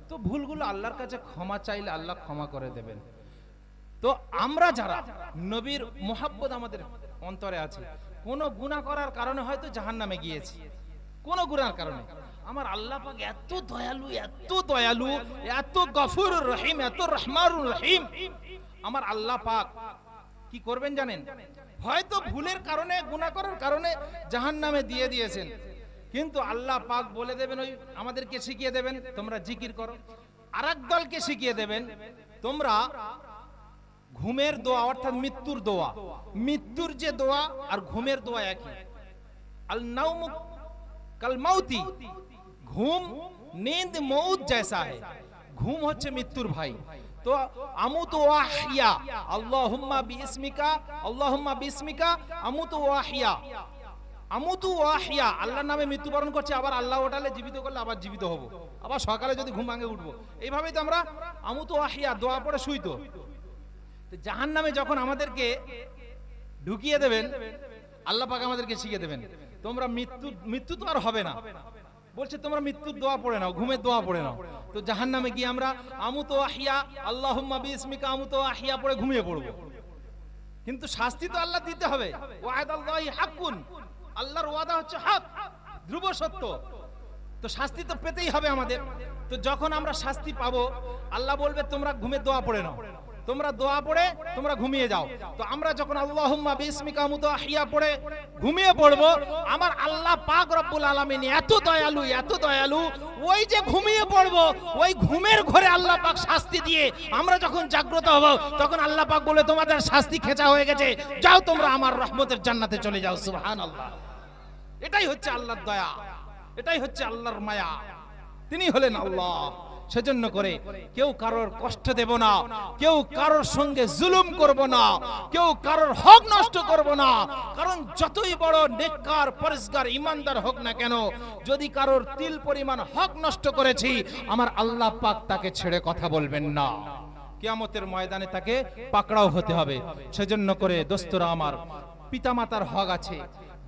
তো ভুলগুলো আল্লাহর কাছে ক্ষমা চাইলে আল্লাহ ক্ষমা করে দেবেন। তো আমরা যারা নবীর মোহাব্বত আমাদের অন্তরে আছে, কোন গুনাহ করার কারণে হয়তো জাহান্নামে গিয়েছি, কোন গুনার কারণে, আমার আল্লাহ পাক এত দয়ালু, এত দয়ালু, এত গফুরুর রহিম, এত রহমানুর রহিম। আমার আল্লাহ পাক কি করবেন জানেন? হয়তো ভুলের কারণে, গুনাহ করার কারণে জাহান্নামে দিয়ে দিয়েছেন, কিন্তু আল্লাহ পাক বলে দেবেন, ওই আমাদেরকে শিখিয়ে দেবেন তোমরা জিকির করো। আরেক দলকে শিখিয়ে দেবেন তোমরা ঘুমের দোয়া, অর্থাৎ মৃত্যুর দোয়া, মৃত্যুর যে দোয়া আর ঘুমের দোয়া একই। আল নাউমু কাল মাউতি, ঘুম नींद मौत जैसा है, ঘুম হচ্ছে মৃত্যুর ভাই। তো আমুতু ওয়াহিয়া, আল্লাহুম্মা বিইসমিকা, আল্লাহুম্মা বিইসমিকা আমুতু ওয়াহিয়া, আমুতু ওয়াহিয়া, আল্লাহর নামে মৃত্যুবরণ করছে, আবার আল্লাহ ওঠালে জীবিত করলে আবার জীবিত হব, আবার সকালে যদি ঘুম ভাঙে উঠবো, এইভাবেই তো আমরা আমুতু ওয়াহিয়া দোয়া পড়ে শুইতো। তো জাহান্নামে যখন আমাদেরকে ঢুকিয়ে দেবেন, আল্লাহ পাক আমাদেরকে শিখিয়ে দেবেন তোমরা মৃত্যু তো আর হবে না, বলছে তোমরা মৃত্যুর দোয়া পড়ে নাও, ঘুমের দোয়া পড়ে নাও। তো জাহান্নামে গিয়ে আমরা আমুতু ওয়াহিয়া, আল্লাহুম্মা বিইসমিকা আমুতু ওয়াহিয়া পড়ে ঘুমিয়ে পড়বো, কিন্তু শাস্তি তো আল্লাহ দিতে হবে। ওয়াদাল্লাহি হাক্কুন, আল্লাহর ওয়াদা হচ্ছে হক, ধ্রুব সত্য, তো শাস্তি তো পেতেই হবে আমাদের। তো যখন আমরা শাস্তি পাবো, আল্লাহ বলবে তোমরা ঘুমের দোয়া পড়ে নাও, তোমরা দোয়া পড়ে তোমরা ঘুমিয়ে যাও। তো আমরা যখন আল্লাহুম্মা বিইসমিকা আমুতু ওয়াহিয়া পড়ে ঘুমিয়ে পড়বো, আমার আল্লাহ পাক রব্বুল আলামিন এত দয়ালু, এত দয়ালু, ওই যে ঘুমিয়ে পড়বো ওই ঘুমের ঘরে আল্লাহ পাক শাস্তি দিয়ে আমরা যখন জাগ্রত হব, তখন আল্লাহ পাক বলে তোমাদের শাস্তি খেচা হয়ে গেছে, যাও তোমরা আমার রহমতের জান্নাতে চলে যাও। সুবহানাল্লাহ। এটাই হচ্ছে আল্লাহর দয়া, এটাই হচ্ছে আল্লাহর মায়া, তিনি হলেন আল্লাহ। সেজন্য করে কেউ কারোর কষ্ট দেব না, কেউ কারোর সঙ্গে জুলুম করব না, কেউ কারোর হক নষ্ট করব না। কারণ যতই বড় নেককার, পরিষ্কার, ইমানদার হোক না কেন, যদি কারোর তিল পরিমাণ হক নষ্ট করেছি, আমার আল্লাহ পাক তাকে ছেড়ে কথা বলবেন না, কিয়ামতের ময়দানে তাকে পাকড়াও হতে হবে। সেজন্য করে দোস্তরা আমার, পিতামাতার হক আছে,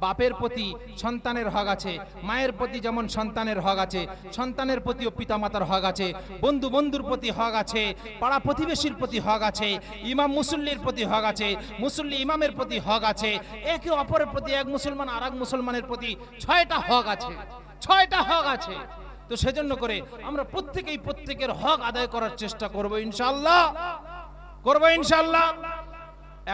বাপের প্রতি সন্তানের হক আছে, মায়ের প্রতি যেমন সন্তানের হক আছে, সন্তানের প্রতিও পিতামাতার হক আছে, বন্ধু বন্ধুর প্রতি হক আছে, পাড়া প্রতিবেশীর প্রতি হক আছে, ইমাম মুসল্লির প্রতি হক আছে, মুসল্লি ইমামের প্রতি হক আছে, একে অপরের প্রতি, এক মুসলমান আর এক মুসলমানের প্রতি 6টা হক আছে, 6টা হক আছে। তো সেজন্য করে আমরা প্রত্যেকেই প্রত্যেকের হক আদায় করার চেষ্টা করব ইনশাআল্লাহ, করব ইনশাআল্লাহ।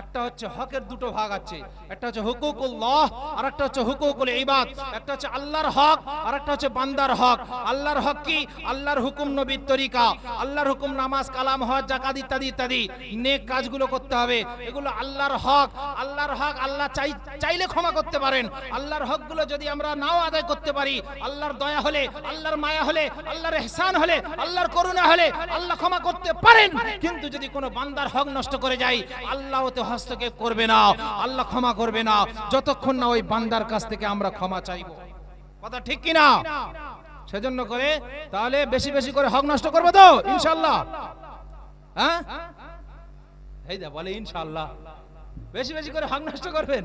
একটা হচ্ছে হকের দুটো ভাগ আছে, একটা হচ্ছে হুকুকুল্লাহ আর একটা হচ্ছে হুকুকুল ইবাদ। একটা হচ্ছে আল্লাহর হক আর একটা হচ্ছে বান্দার হক। আল্লাহর হক কি? আল্লাহর হুকুম, নবীর তরিকা, আল্লাহর হুকুম, নামাজ, কালাম, হজ, যাকাত ইত্যাদি ইত্যাদি নেক কাজগুলো করতে হবে, এগুলো আল্লাহর হক। আল্লাহর হক আল্লাহ চাইলে ক্ষমা করতে পারেন। আল্লাহর হকগুলো যদি আমরা নাও আদায় করতে পারি, আল্লাহর দয়া হলে, আল্লাহর মায়া হলে, আল্লাহর ইহসান হলে, আল্লাহর করুণা হলে আল্লাহ ক্ষমা করতে পারেন। কিন্তু যদি কোনো বান্দার হক নষ্ট করে যায়, আল্লাহ ওতে কাউকে হস্তক্ষেপ করবে না, আল্লাহ ক্ষমা করবে না যতক্ষণ না ওই বান্দার কাছ থেকে আমরা ক্ষমা চাইবো। কথা ঠিক কি না? সেজন্য করে তাহলে বেশি বেশি করে হক নষ্ট করবো তো ইনশাআল্লাহ? হ্যাঁ, এই দা বলে ইনশাআল্লাহ বেশি বেশি করে হক নষ্ট করবেন?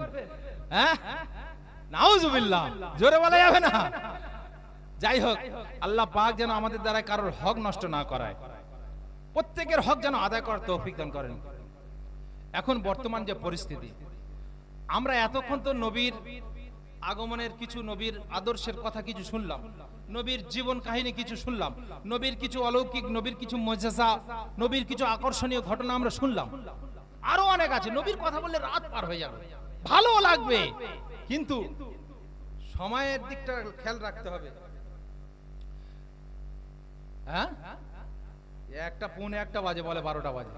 হ্যাঁ, নাউজুবিল্লাহ, জোরে বলা যাবে না। যাই হোক, আল্লাহ পাক যেন আমাদের দ্বারা কারোর হক নষ্ট না করায়, প্রত্যেকের হক যেন আদায় করার তৌফিক দান করেন। এখন বর্তমান যে পরিস্থিতি, আমরা এতক্ষণ তো নবীর আগমনের কিছু, নবীর আদর্শের কথা কিছু শুনলাম, নবীর জীবন কাহিনী কিছু শুনলাম, নবীর কিছু অলৌকিক, নবীর কিছু মুজিজা, নবীর কিছু আকর্ষণীয় ঘটনা আমরা শুনলাম। আরো অনেক আছে, নবীর কথা বললে রাত পার হয়ে যাবে, ভালো লাগবে, কিন্তু সময়ের দিকটা খেয়াল রাখতে হবে। হ্যাঁ, 1:15 বাজে, বলে 12টা বাজে।